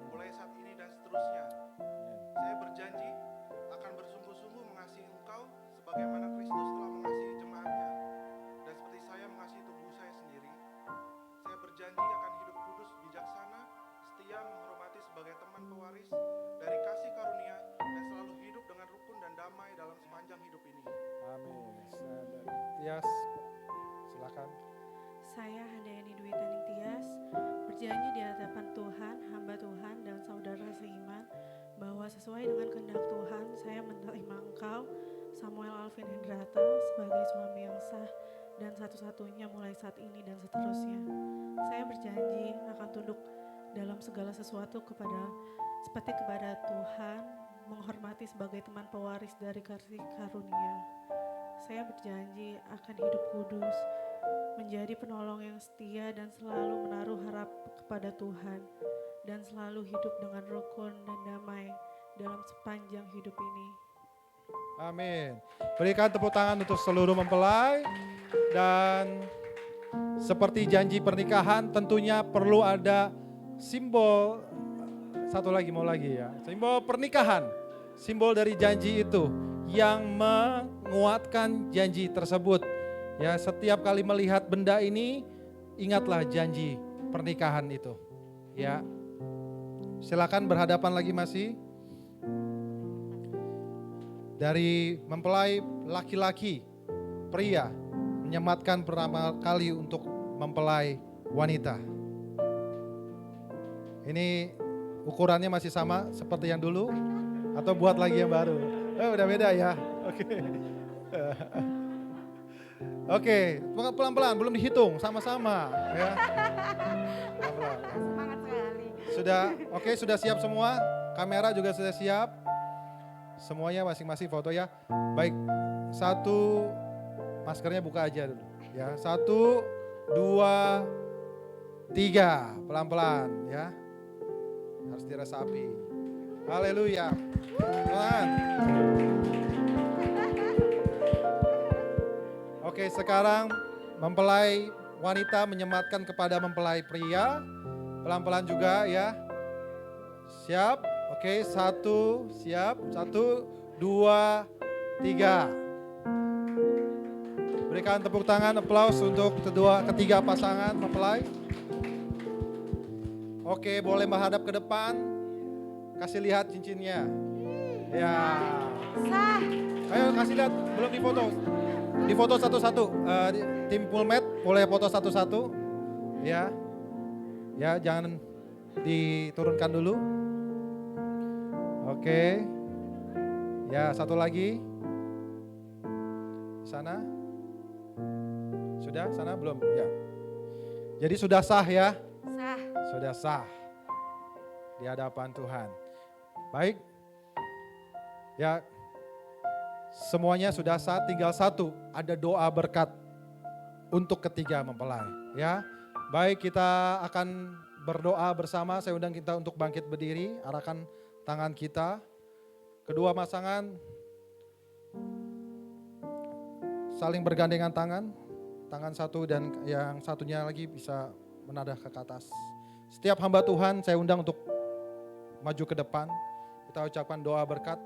mulai saat ini dan seterusnya. Saya berjanji akan bersungguh-sungguh mengasihi engkau sebagaimana Kristus telah mengasihi jemaatnya, dan seperti saya mengasihi tubuh saya sendiri. Saya berjanji akan hidup kudus, bijaksana, setia, menghormati sebagai teman pewaris dari kasih karunia, dan selalu hidup dengan rukun dan damai dalam sepanjang hidup ini. Amin. Tias, silakan. Saya Handayani Dwi Taning Tias berjanji di hadapan Tuhan, hamba Tuhan dan saudara seiman bahwa sesuai dengan kehendak Tuhan, saya menerima engkau, Samuel Alvin Hendrata, sebagai suami yang sah dan satu-satunya mulai saat ini dan seterusnya. Saya berjanji akan tunduk dalam segala sesuatu seperti kepada Tuhan, menghormati sebagai teman pewaris dari kasih karunia. Saya berjanji akan hidup kudus, menjadi penolong yang setia dan selalu menaruh harap kepada Tuhan, dan selalu hidup dengan rukun dan damai dalam sepanjang hidup ini. Amin. Berikan tepuk tangan untuk seluruh mempelai. Dan seperti janji pernikahan, tentunya perlu ada simbol. Satu lagi, mau lagi ya. Simbol pernikahan. Simbol dari janji itu yang menguatkan janji tersebut. Ya, setiap kali melihat benda ini, ingatlah janji pernikahan itu. Ya. Silakan berhadapan lagi masih. Dari mempelai laki-laki, pria, menyematkan pertama kali untuk mempelai wanita. Ini ukurannya masih sama seperti yang dulu atau buat lagi yang baru? Udah beda ya. Oke. Oke, pelan-pelan, belum dihitung, sama-sama ya. Pelan-pelan. Semangat sekali. Sudah, oke, sudah siap semua? Kamera juga sudah siap? Semuanya masing-masing foto ya. Baik, satu, maskernya buka aja dulu. Ya, 1, 2, 3, pelan-pelan ya. Harus diresapi. Haleluya. Tuhan. Oke, sekarang mempelai wanita menyematkan kepada mempelai pria. Pelan-pelan juga ya. Siap? Oke, 1, siap. 1, 2, 3. Berikan tepuk tangan, aplaus untuk ketiga pasangan mempelai. Oke, boleh menghadap ke depan. Kasih lihat cincinnya. Ya. Sah. Ayo kasih lihat, belum difoto. Difoto satu-satu. Tim Pulmet boleh foto satu-satu. Ya. Ya, jangan diturunkan dulu. Oke. Ya, satu lagi. Sana. Sudah? Sana belum? Ya. Jadi sudah sah ya? Sah. Sudah sah. Di hadapan Tuhan. Baik. Ya. Semuanya sudah sah, tinggal satu. Ada doa berkat untuk ketiga mempelai. Ya. Baik, kita akan berdoa bersama. Saya undang kita untuk bangkit berdiri. Arahkan tangan kita. Kedua pasangan saling bergandengan tangan. Tangan satu dan yang satunya lagi bisa menadah ke atas. Setiap hamba Tuhan saya undang untuk maju ke depan. Kita ucapkan doa berkat.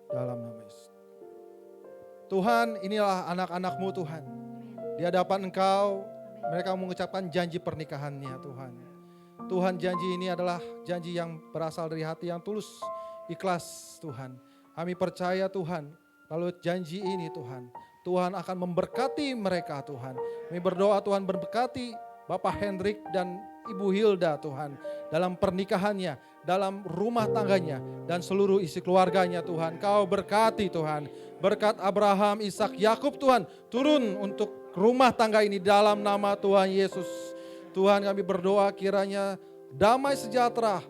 Dalam nama Yesus. Tuhan, inilah anak-anak-Mu Tuhan. Di hadapan Engkau, mereka mengucapkan janji pernikahannya Tuhan. Tuhan, janji ini adalah janji yang berasal dari hati yang tulus, ikhlas Tuhan. Kami percaya Tuhan, lalu janji ini Tuhan, Tuhan akan memberkati mereka Tuhan. Kami berdoa Tuhan berberkati Bapak Hendrik dan Ibu Hilda Tuhan. Dalam pernikahannya, dalam rumah tangganya, dan seluruh isi keluarganya Tuhan. Kau berkati Tuhan. Berkat Abraham, Ishak, Yakub Tuhan. Turun untuk rumah tangga ini dalam nama Tuhan Yesus. Tuhan kami berdoa kiranya damai sejahtera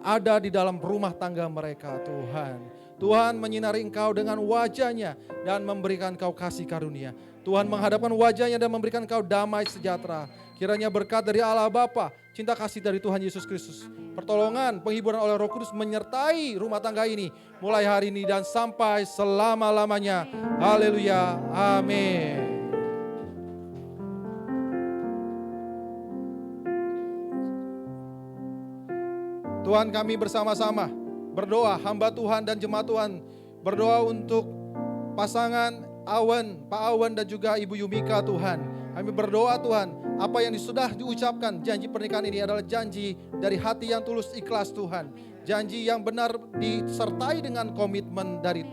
ada di dalam rumah tangga mereka Tuhan. Tuhan menyinari engkau dengan wajahnya dan memberikan kau kasih karunia. Tuhan menghadapkan wajahnya dan memberikan kau damai sejahtera. Kiranya berkat dari Allah Bapa, cinta kasih dari Tuhan Yesus Kristus, pertolongan, penghiburan oleh Roh Kudus menyertai rumah tangga ini mulai hari ini dan sampai selama-lamanya. Haleluya. Amin. Tuhan, kami bersama-sama berdoa, hamba Tuhan dan jemaat Tuhan berdoa untuk pasangan Pak Awan dan juga Ibu Yumika Tuhan. Kami berdoa Tuhan, apa yang sudah diucapkan janji pernikahan ini adalah janji dari hati yang tulus ikhlas Tuhan. Janji yang benar disertai dengan komitmen dari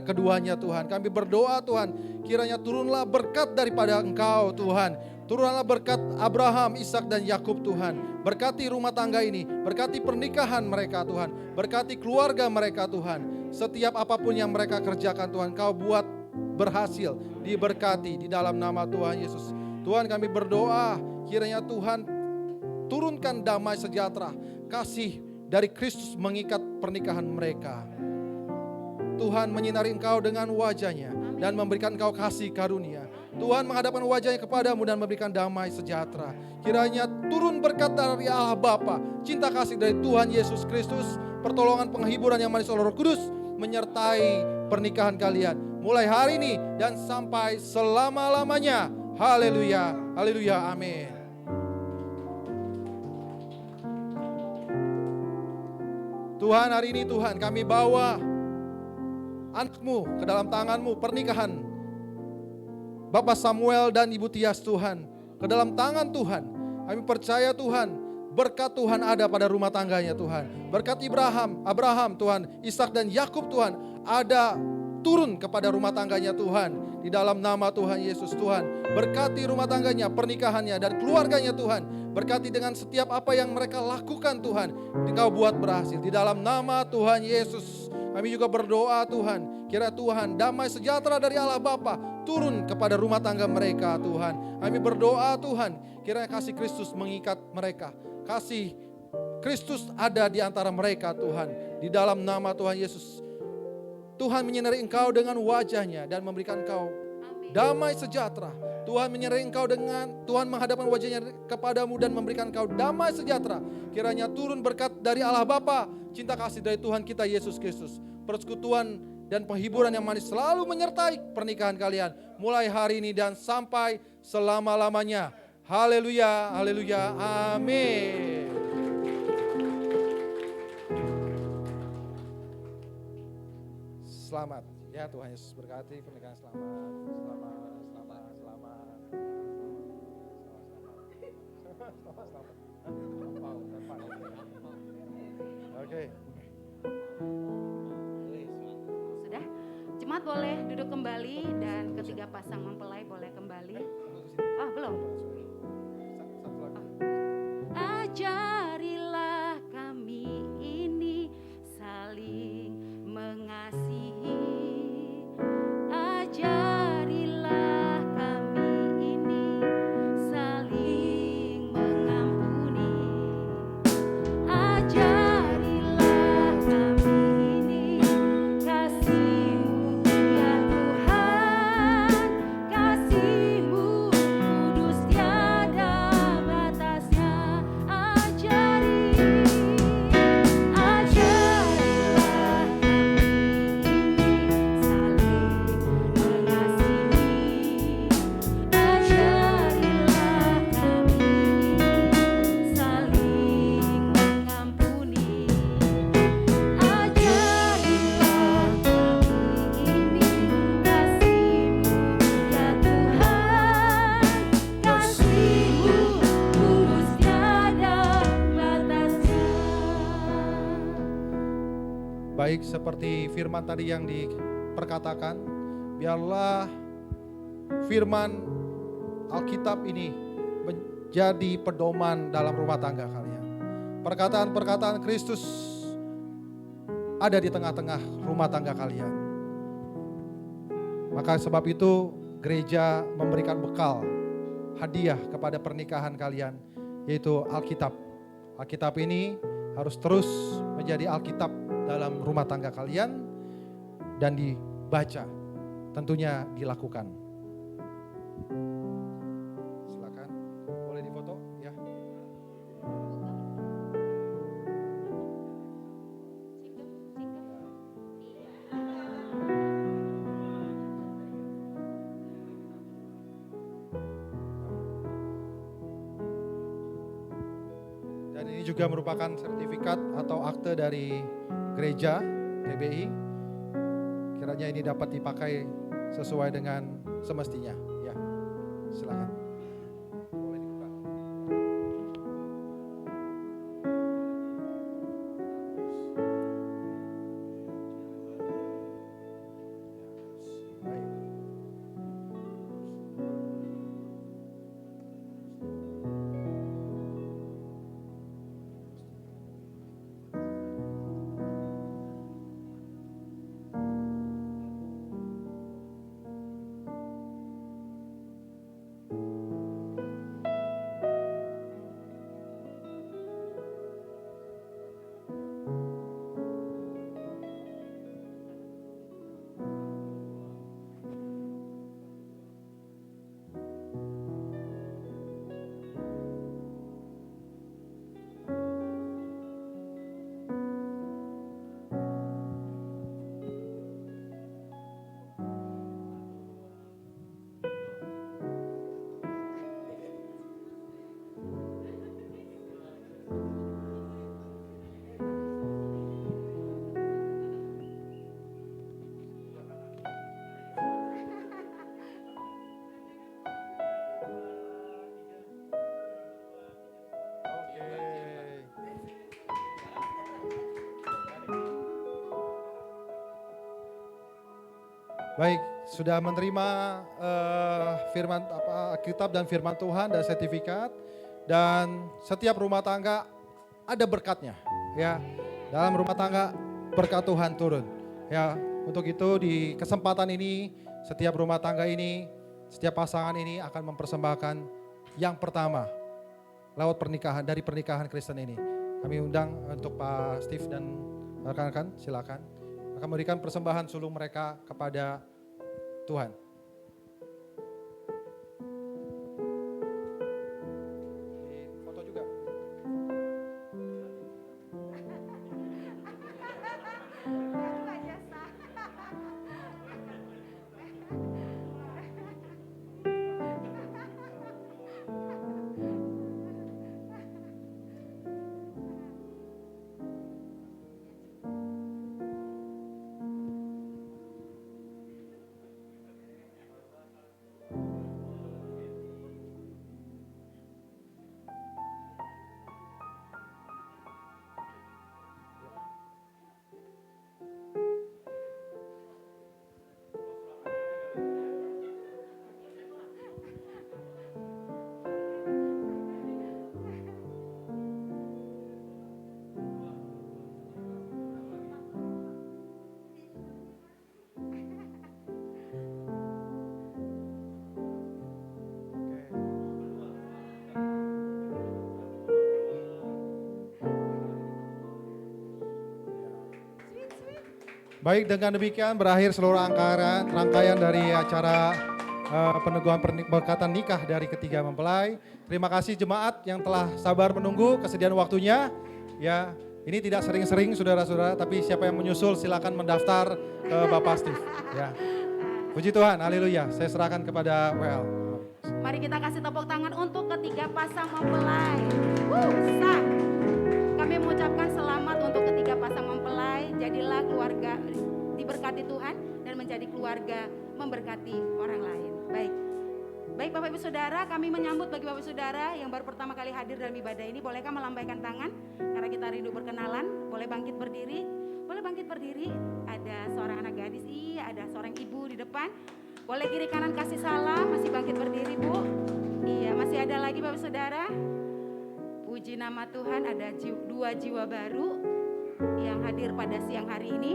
keduanya Tuhan. Kami berdoa Tuhan, kiranya turunlah berkat daripada Engkau Tuhan. Turunlah berkat Abraham, Ishak dan Yakub Tuhan. Berkati rumah tangga ini, berkati pernikahan mereka Tuhan. Berkati keluarga mereka Tuhan. Setiap apapun yang mereka kerjakan Tuhan, Kau buat berhasil, diberkati di dalam nama Tuhan Yesus. Tuhan kami berdoa, kiranya Tuhan turunkan damai sejahtera, kasih dari Kristus mengikat pernikahan mereka. Tuhan menyinari engkau dengan wajahnya dan memberikan engkau kasih karunia. Tuhan menghadapkan wajahnya kepadamu dan memberikan damai sejahtera. Kiranya turun berkat dari Allah Bapa, cinta kasih dari Tuhan Yesus Kristus, pertolongan penghiburan yang manis oleh Roh Kudus menyertai pernikahan kalian mulai hari ini dan sampai selama-lamanya. Haleluya, haleluya, amin. Tuhan, hari ini Tuhan kami bawa anakmu ke dalam tanganmu, pernikahan Bapak Samuel dan Ibu Tias Tuhan, ke dalam tangan Tuhan. Kami percaya Tuhan, berkat Tuhan ada pada rumah tangganya Tuhan. Berkat Abraham Tuhan, Ishak dan Yakub Tuhan ada turun kepada rumah tangganya Tuhan. Di dalam nama Tuhan Yesus Tuhan, berkati rumah tangganya, pernikahannya dan keluarganya Tuhan. Berkati dengan setiap apa yang mereka lakukan Tuhan, Engkau buat berhasil. Di dalam nama Tuhan Yesus kami juga berdoa Tuhan, kira Tuhan damai sejahtera dari Allah Bapa turun kepada rumah tangga mereka Tuhan. Kami berdoa Tuhan, kiranya kasih Kristus mengikat mereka. Kasih Kristus ada di antara mereka Tuhan. Di dalam nama Tuhan Yesus, Tuhan menyinari engkau dengan wajahnya dan memberikan engkau damai sejahtera. Tuhan menyertai engkau Tuhan menghadapkan wajahnya kepadamu dan memberikan engkau damai sejahtera. Kiranya turun berkat dari Allah Bapa, cinta kasih dari Tuhan kita Yesus Kristus, persekutuan dan penghiburan yang manis selalu menyertai pernikahan kalian mulai hari ini dan sampai selama-lamanya. Haleluya, haleluya, amin. Selamat, ya Tuhan Yesus berkati pernikahan selamat. Oke. Sudah, jemaat boleh duduk kembali dan ketiga pasang mempelai boleh kembali. Oh, belum. Ajarilah kami ini saling mengasihi. Ajarilah kami ini saling mengampuni. Ajarilah kami ini kasih-Mu ya Tuhan, kasih-Mu kudus tiada batasnya. Baik, seperti firman tadi yang diperkatakan, biarlah firman Alkitab ini menjadi pedoman dalam rumah tangga kalian. Perkataan-perkataan Kristus ada di tengah-tengah rumah tangga kalian. Maka sebab itu gereja memberikan bekal, hadiah kepada pernikahan kalian, yaitu Alkitab. Alkitab ini harus terus menjadi Alkitab dalam rumah tangga kalian dan dibaca, tentunya dilakukan. Silakan, boleh difoto ya. Dan ini juga merupakan sertifikat atau akte dari gereja GBI, kiranya ini dapat dipakai sesuai dengan semestinya. Ya, silakan. Boleh dibuka. Baik. Baik, sudah menerima firman Alkitab dan firman Tuhan dan sertifikat, dan setiap rumah tangga ada berkatnya, ya. Dalam rumah tangga berkat Tuhan turun, ya. Untuk itu di kesempatan ini setiap rumah tangga ini, setiap pasangan ini akan mempersembahkan yang pertama lewat pernikahan, dari pernikahan Kristen ini. Kami undang untuk Pak Steve dan rekan-rekan, silakan. Akan memberikan persembahan sulung mereka kepada Tuhan. Baik, dengan demikian berakhir seluruh rangkaian dari acara peneguhan berkatan nikah dari ketiga mempelai. Terima kasih jemaat yang telah sabar menunggu kesediaan waktunya. Ya, ini tidak sering-sering saudara-saudara, tapi siapa yang menyusul silakan mendaftar ke Bapak Steve. Ya, puji Tuhan, haleluya. Saya serahkan kepada WL. Mari kita kasih tepuk tangan untuk ketiga pasang mempelai. Sah. Kami mengucapkan selamat untuk ketiga pasang mempelai. Jadilah keluarga diberkati Tuhan dan menjadi keluarga memberkati orang lain. Baik Bapak Ibu Saudara, kami menyambut bagi Bapak Ibu Saudara yang baru pertama kali hadir dalam ibadah ini. Bolehkah melambaikan tangan? Karena kita rindu berkenalan. Boleh bangkit berdiri? Boleh bangkit berdiri? Ada seorang anak gadis, iya, ada seorang ibu di depan. Boleh kiri kanan kasih salam, masih bangkit berdiri Bu. Iya, masih ada lagi Bapak Ibu Saudara. Puji nama Tuhan, ada dua jiwa baru yang hadir pada siang hari ini.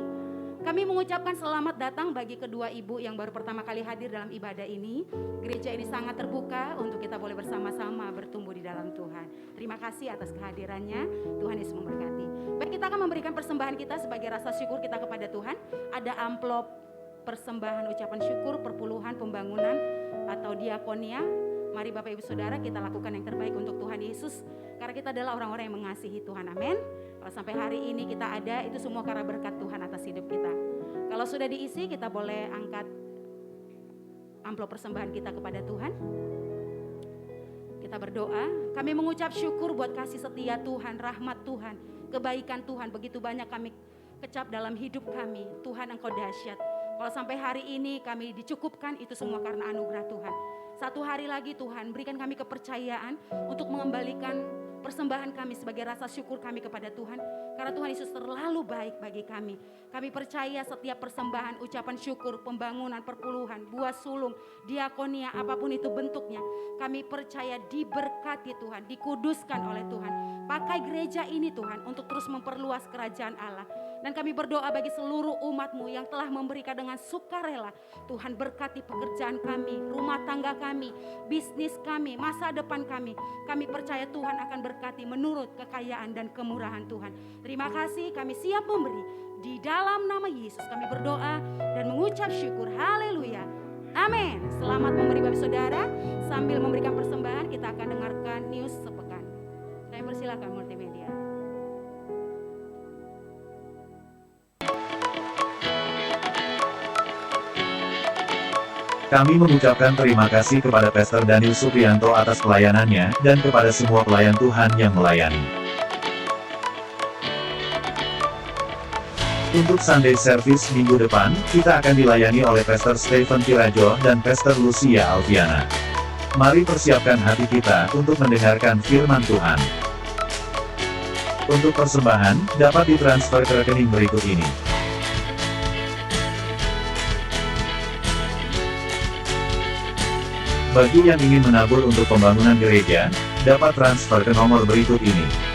Kami mengucapkan selamat datang bagi kedua ibu yang baru pertama kali hadir dalam ibadah ini. Gereja ini sangat terbuka untuk kita boleh bersama-sama bertumbuh di dalam Tuhan. Terima kasih atas kehadirannya. Tuhan Yesus memberkati. Baik, kita akan memberikan persembahan kita sebagai rasa syukur kita kepada Tuhan. Ada amplop persembahan ucapan syukur, perpuluhan, pembangunan atau diakonia. Mari Bapak Ibu Saudara kita lakukan yang terbaik untuk Tuhan Yesus. Karena kita adalah orang-orang yang mengasihi Tuhan, amin. Kalau sampai hari ini kita ada, itu semua karena berkat Tuhan atas hidup kita. Kalau sudah diisi, kita boleh angkat amplop persembahan kita kepada Tuhan. Kita berdoa, kami mengucap syukur buat kasih setia Tuhan, rahmat Tuhan, kebaikan Tuhan. Begitu banyak kami kecap dalam hidup kami. Tuhan, Engkau dahsyat. Kalau sampai hari ini kami dicukupkan, itu semua karena anugerah Tuhan. Satu hari lagi Tuhan, berikan kami kepercayaan untuk mengembalikan persembahan kami sebagai rasa syukur kami kepada Tuhan. Karena Tuhan Yesus terlalu baik bagi kami. Kami percaya setiap persembahan, ucapan syukur, pembangunan, perpuluhan, buah sulung, diakonia, apapun itu bentuknya. Kami percaya diberkati Tuhan, dikuduskan oleh Tuhan. Pakai gereja ini Tuhan untuk terus memperluas kerajaan Allah. Dan kami berdoa bagi seluruh umat-Mu yang telah memberikan dengan sukarela. Tuhan berkati pekerjaan kami, rumah tangga kami, bisnis kami, masa depan kami. Kami percaya Tuhan akan berkati menurut kekayaan dan kemurahan Tuhan. Terima kasih, kami siap memberi. Di dalam nama Yesus kami berdoa dan mengucap syukur. Haleluya. Amin. Selamat memberi Bapak Saudara. Sambil memberikan persembahan kita akan dengarkan news sepekan. Saya persilakan multimedia. Kami mengucapkan terima kasih kepada Pastor Daniel Supriyanto atas pelayanannya, dan kepada semua pelayan Tuhan yang melayani. Untuk Sunday Service minggu depan, kita akan dilayani oleh Pastor Stephen Tirajo dan Pastor Lucia Alfiana. Mari persiapkan hati kita untuk mendengarkan firman Tuhan. Untuk persembahan, dapat ditransfer ke rekening berikut ini. Bagi yang ingin menabur untuk pembangunan gereja, dapat transfer ke nomor berikut ini.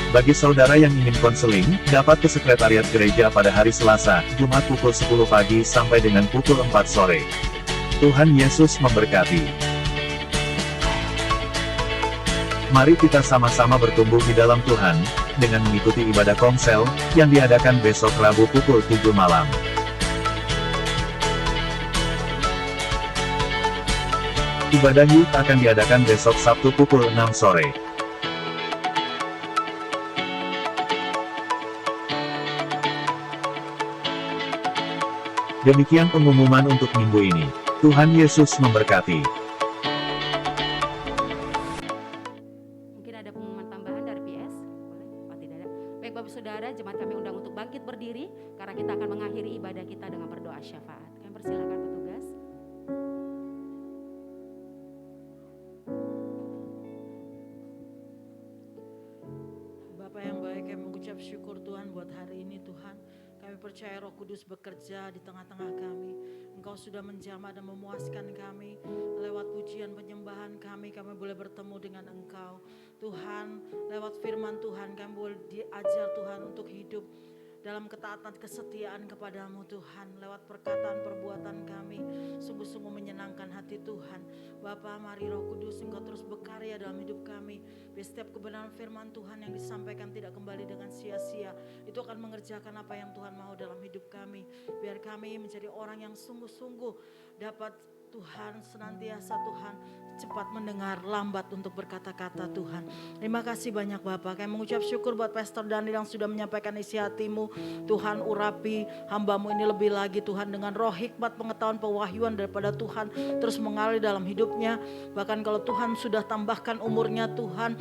Bagi saudara yang ingin konseling, dapat ke sekretariat gereja pada hari Selasa, Jumat pukul 10 pagi sampai dengan pukul 4 sore. Tuhan Yesus memberkati. Mari kita sama-sama bertumbuh di dalam Tuhan, dengan mengikuti ibadah komsel, yang diadakan besok Rabu pukul 7 malam. Ibadah youth akan diadakan besok Sabtu pukul 6 sore. Demikian pengumuman untuk minggu ini. Tuhan Yesus memberkati. Mungkin ada pengumuman tambahan dari PS? Boleh? Oh, tidak ada. Baik Bapak Saudara, jemaat kami undang untuk bangkit berdiri karena kita akan mengakhiri ibadah kita dengan berdoa syafaat. Kami persilakan petugas. Bapak yang baik, kami mengucap syukur Tuhan buat hari ini Tuhan. Kami percaya Roh Kudus bekerja di tengah-tengah kami. Engkau sudah menjamah dan memuaskan kami. Lewat pujian penyembahan kami boleh bertemu dengan Engkau. Tuhan, lewat firman Tuhan kami boleh diajar Tuhan untuk hidup dalam ketaatan kesetiaan kepadamu Tuhan. Lewat perkataan perbuatan kami sungguh-sungguh menyenangkan hati Tuhan. Bapa, mari Roh Kudus Engkau terus berkarya dalam hidup kami. Biar setiap kebenaran firman Tuhan yang disampaikan tidak kembali dengan sia-sia. Itu akan mengerjakan apa yang Tuhan mau dalam hidup kami. Biar kami menjadi orang yang sungguh-sungguh dapat Tuhan senantiasa Tuhan cepat mendengar, lambat untuk berkata-kata Tuhan. Terima kasih banyak Bapak. Kami mengucap syukur buat Pastor Daniel yang sudah menyampaikan isi hatimu. Tuhan urapi hambamu ini lebih lagi Tuhan dengan roh hikmat, pengetahuan, pewahyuan daripada Tuhan terus mengalir dalam hidupnya. Bahkan kalau Tuhan sudah tambahkan umurnya Tuhan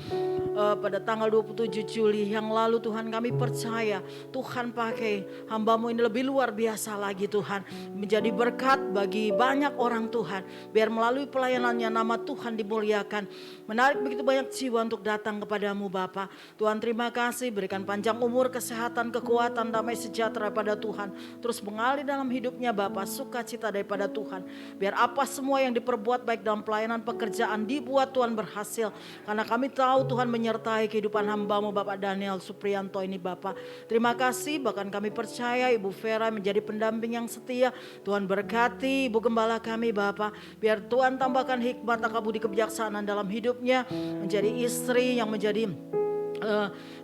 pada tanggal 27 Juli yang lalu Tuhan, kami percaya Tuhan pakai hambamu ini lebih luar biasa lagi Tuhan. Menjadi berkat bagi banyak orang Tuhan. Biar melalui pelayanannya nama Tuhan dimuliakan. Menarik begitu banyak jiwa untuk datang kepadamu Bapa. Tuhan terima kasih, berikan panjang umur, kesehatan, kekuatan, damai sejahtera pada Tuhan. Terus mengalir dalam hidupnya Bapa, sukacita daripada Tuhan. Biar apa semua yang diperbuat baik dalam pelayanan pekerjaan dibuat Tuhan berhasil. Karena kami tahu Tuhan menyertai kehidupan hambamu Bapak Daniel Suprianto ini Bapa. Terima kasih, bahkan kami percaya Ibu Vera menjadi pendamping yang setia. Tuhan berkati Ibu Gembala kami Bapa. Biar Tuhan tambahkan hikmat, budi kebijaksanaan dalam hidupnya, menjadi istri yang menjadi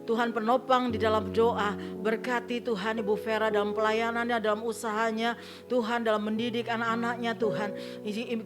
Tuhan penopang di dalam doa. Berkati Tuhan Ibu Vera dalam pelayanannya, dalam usahanya, Tuhan dalam mendidik anak-anaknya Tuhan.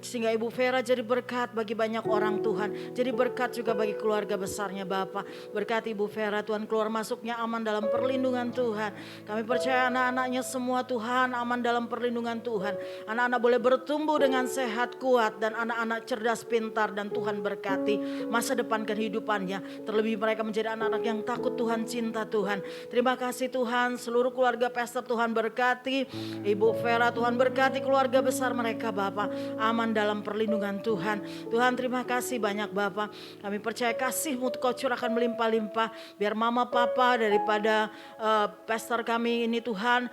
Sehingga Ibu Vera jadi berkat bagi banyak orang Tuhan. Jadi berkat juga bagi keluarga besarnya Bapa. Berkati Ibu Vera Tuhan, keluar masuknya aman dalam perlindungan Tuhan. Kami percaya anak-anaknya semua Tuhan aman dalam perlindungan Tuhan. Anak-anak boleh bertumbuh dengan sehat, kuat, dan anak-anak cerdas, pintar, dan Tuhan berkati masa depan kehidupannya. Terlebih mereka menjadi anak-anak yang takut Tuhan, cinta Tuhan. Terima kasih Tuhan, seluruh keluarga pastor Tuhan berkati. Ibu Vera Tuhan berkati keluarga besar mereka Bapa. Aman dalam perlindungan Tuhan. Tuhan terima kasih banyak Bapa. Kami percaya kasih-Mu Kau curahkan melimpah-limpah. Biar mama papa daripada pastor kami ini Tuhan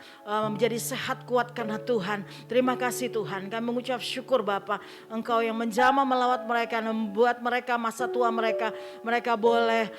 menjadi sehat kuat karena Tuhan. Terima kasih Tuhan. Kami mengucap syukur Bapa. Engkau yang menjamah melawat mereka, membuat mereka masa tua mereka boleh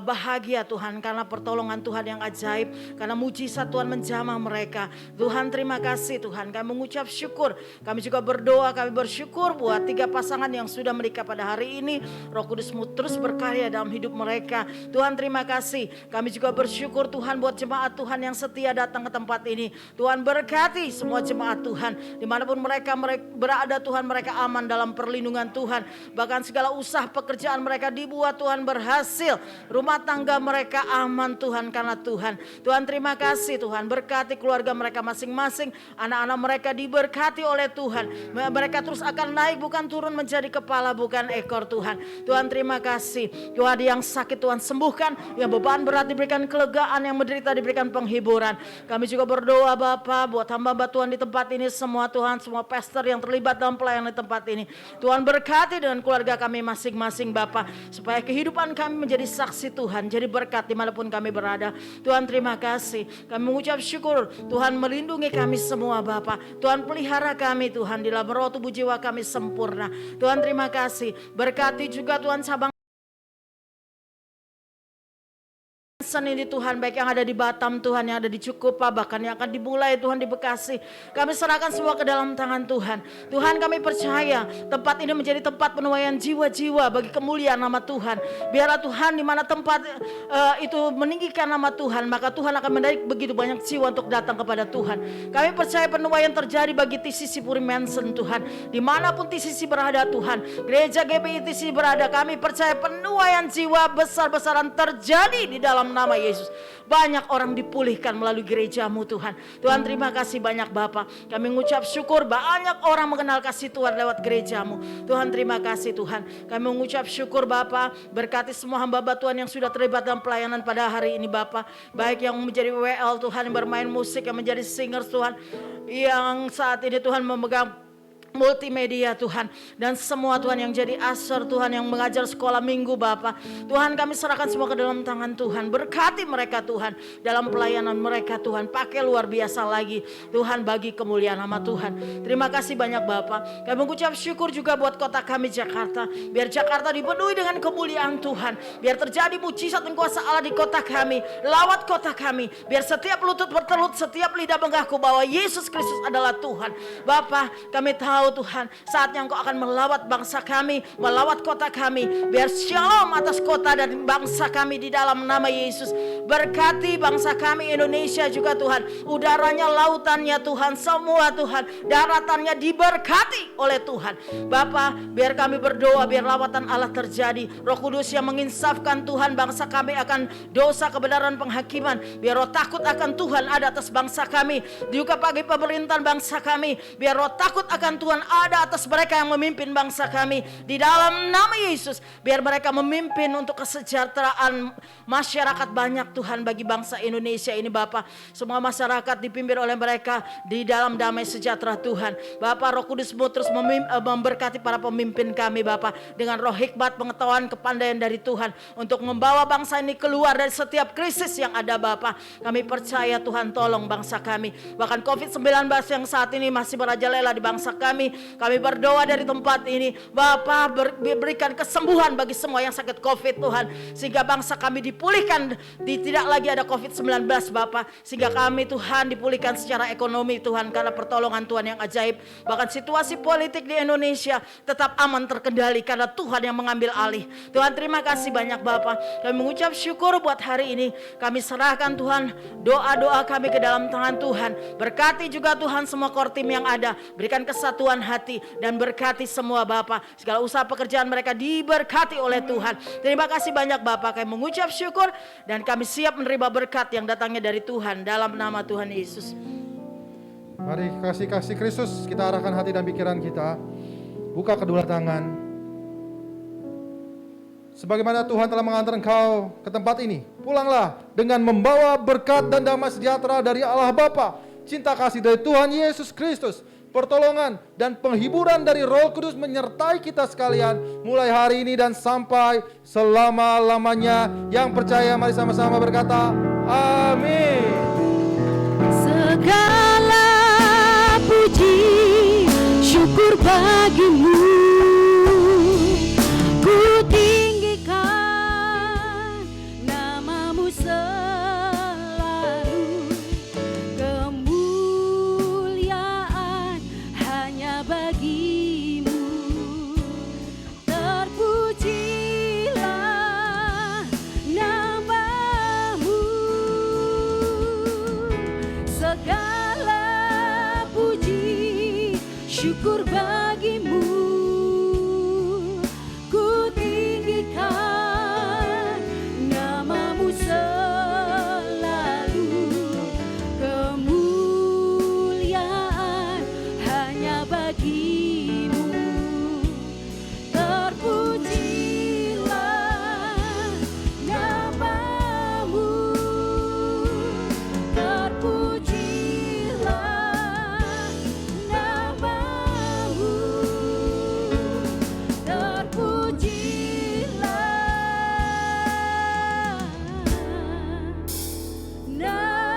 bahagia Tuhan karena pertolongan Tuhan yang ajaib, karena mujizat Tuhan menjamah mereka. Tuhan terima kasih Tuhan, kami mengucap syukur. Kami juga berdoa, kami bersyukur buat 3 pasangan yang sudah menikah pada hari ini. Roh Kudus-Mu terus berkarya dalam hidup mereka. Tuhan terima kasih. Kami juga bersyukur Tuhan buat jemaat Tuhan yang setia datang ke tempat ini. Tuhan berkati semua jemaat Tuhan, dimanapun mereka berada Tuhan, mereka aman dalam perlindungan Tuhan. Bahkan segala usaha pekerjaan mereka dibuat Tuhan berhasil. Rumah tangga mereka aman Tuhan karena Tuhan. Tuhan terima kasih Tuhan, berkati keluarga mereka masing-masing. Anak-anak mereka diberkati oleh Tuhan. Mereka terus akan naik bukan turun, menjadi kepala bukan ekor Tuhan. Tuhan terima kasih. Tuhan yang sakit Tuhan sembuhkan, yang beban berat diberikan kelegaan, yang menderita diberikan penghiburan. Kami juga berdoa Bapa buat hamba-hamba Tuhan di tempat ini semua Tuhan, semua pastor yang terlibat dalam pelayanan di tempat ini. Tuhan berkati dengan keluarga kami masing-masing Bapa, supaya kehidupan kami menjadi saksi Tuhan, jadi berkat dimanapun kami berada. Tuhan terima kasih. Kami mengucap syukur Tuhan melindungi kami semua Bapa. Tuhan pelihara kami Tuhan, di dalam roh tubuh jiwa kami sempurna. Tuhan terima kasih. Berkati juga Tuhan cabang ini Tuhan, baik yang ada di Batam Tuhan, yang ada di Cikupa, bahkan yang akan dimulai Tuhan di Bekasi. Kami serahkan semua ke dalam tangan Tuhan. Tuhan kami percaya tempat ini menjadi tempat penuaian jiwa-jiwa bagi kemuliaan nama Tuhan. Biarlah Tuhan di mana tempat itu meninggikan nama Tuhan, maka Tuhan akan menarik begitu banyak jiwa untuk datang kepada Tuhan. Kami percaya penuaian terjadi bagi TCC Puri Mansion Tuhan. Dimanapun TCC berada Tuhan, gereja GBI TCC berada, kami percaya penuaian jiwa besar-besaran terjadi di dalam nama nama Yesus. Banyak orang dipulihkan melalui gerejamu Tuhan. Tuhan terima kasih banyak Bapa. Kami mengucap syukur banyak orang mengenal kasih Tuhan lewat gerejamu. Tuhan terima kasih Tuhan. Kami mengucap syukur Bapa. Berkati semua hamba-hamba Tuhan yang sudah terlibat dalam pelayanan pada hari ini Bapa. Baik yang menjadi WL Tuhan, yang bermain musik, yang menjadi singers Tuhan, yang saat ini Tuhan memegang multimedia Tuhan, dan semua Tuhan yang jadi asar Tuhan, yang mengajar sekolah minggu Bapa. Tuhan kami serahkan semua ke dalam tangan Tuhan. Berkati mereka Tuhan dalam pelayanan mereka Tuhan. Pakai luar biasa lagi Tuhan bagi kemuliaan nama Tuhan. Terima kasih banyak Bapa. Kami mengucap syukur juga buat kota kami Jakarta. Biar Jakarta dipenuhi dengan kemuliaan Tuhan. Biar terjadi mujizat dan kuasa Allah di kota kami. Lawat kota kami. Biar setiap lutut bertelut, setiap lidah mengaku bahwa Yesus Kristus adalah Tuhan. Bapa, kami tahu Tuhan, saatnya Engkau akan melawat bangsa kami, melawat kota kami. Biar shalom atas kota dan bangsa kami di dalam nama Yesus. Berkati bangsa kami Indonesia juga Tuhan. Udaranya, lautannya Tuhan, semua Tuhan, daratannya diberkati oleh Tuhan. Bapa, biar kami berdoa, biar lawatan Allah terjadi. Roh Kudus yang menginsafkan Tuhan, bangsa kami akan dosa, kebenaran, penghakiman. Biar roh takut akan Tuhan ada atas bangsa kami. Juga bagi pemerintahan bangsa kami. Biar roh takut akan Tuhan ada atas mereka yang memimpin bangsa kami di dalam nama Yesus. Biar mereka memimpin untuk kesejahteraan masyarakat banyak Tuhan bagi bangsa Indonesia ini Bapa. Semua masyarakat dipimpin oleh mereka di dalam damai sejahtera Tuhan. Bapa, Roh Kudus-Mu terus memberkati para pemimpin kami Bapa, dengan roh hikmat, pengetahuan, kepandaian dari Tuhan untuk membawa bangsa ini keluar dari setiap krisis yang ada Bapa. Kami percaya Tuhan tolong bangsa kami. Bahkan COVID-19 yang saat ini masih merajalela di bangsa kami berdoa dari tempat ini Bapa, berikan kesembuhan bagi semua yang sakit COVID Tuhan, sehingga bangsa kami dipulihkan, tidak lagi ada COVID-19 Bapa, sehingga kami Tuhan dipulihkan secara ekonomi Tuhan, karena pertolongan Tuhan yang ajaib. Bahkan situasi politik di Indonesia tetap aman terkendali karena Tuhan yang mengambil alih. Tuhan terima kasih banyak Bapa. Kami mengucap syukur buat hari ini. Kami serahkan Tuhan doa-doa kami ke dalam tangan Tuhan. Berkati juga Tuhan semua core team yang ada, berikan kesatuan hati dan berkati semua Bapa. Segala usaha pekerjaan mereka diberkati oleh Tuhan. Terima kasih banyak Bapa. Kami mengucap syukur dan kami siap menerima berkat yang datangnya dari Tuhan dalam nama Tuhan Yesus. Mari kasih Kristus kita arahkan hati dan pikiran kita. Buka kedua tangan. Sebagaimana Tuhan telah mengantar engkau ke tempat ini, pulanglah dengan membawa berkat dan damai sejahtera dari Allah Bapa, cinta kasih dari Tuhan Yesus Kristus, pertolongan dan penghiburan dari Roh Kudus menyertai kita sekalian mulai hari ini dan sampai selama-lamanya. Yang percaya mari sama-sama berkata amin. Segala puji syukur bagimu, ku tinggikan namamu selalu. Kemuliaan hanya bagimu, terpujilah namamu. Segala puji syukur bagimu, ku tinggikan namamu selalu. Kemuliaan hanya bagimu, terpujilah namamu, terpujilah namamu, terpujilah namamu.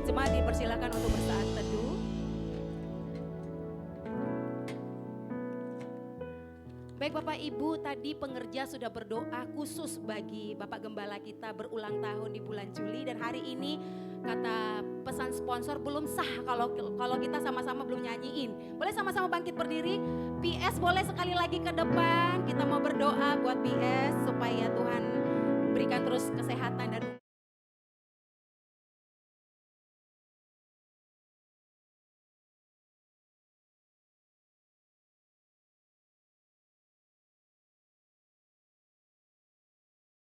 Jemaat dipersilakan untuk bersaat teduh. Baik Bapak Ibu, tadi pengerja sudah berdoa khusus bagi Bapak Gembala kita berulang tahun di bulan Juli, dan hari ini kata pesan sponsor belum sah kalau kita sama-sama belum nyanyiin. Boleh sama-sama bangkit berdiri. PS boleh sekali lagi ke depan. Kita mau berdoa buat PS supaya Tuhan berikan terus kesehatan dan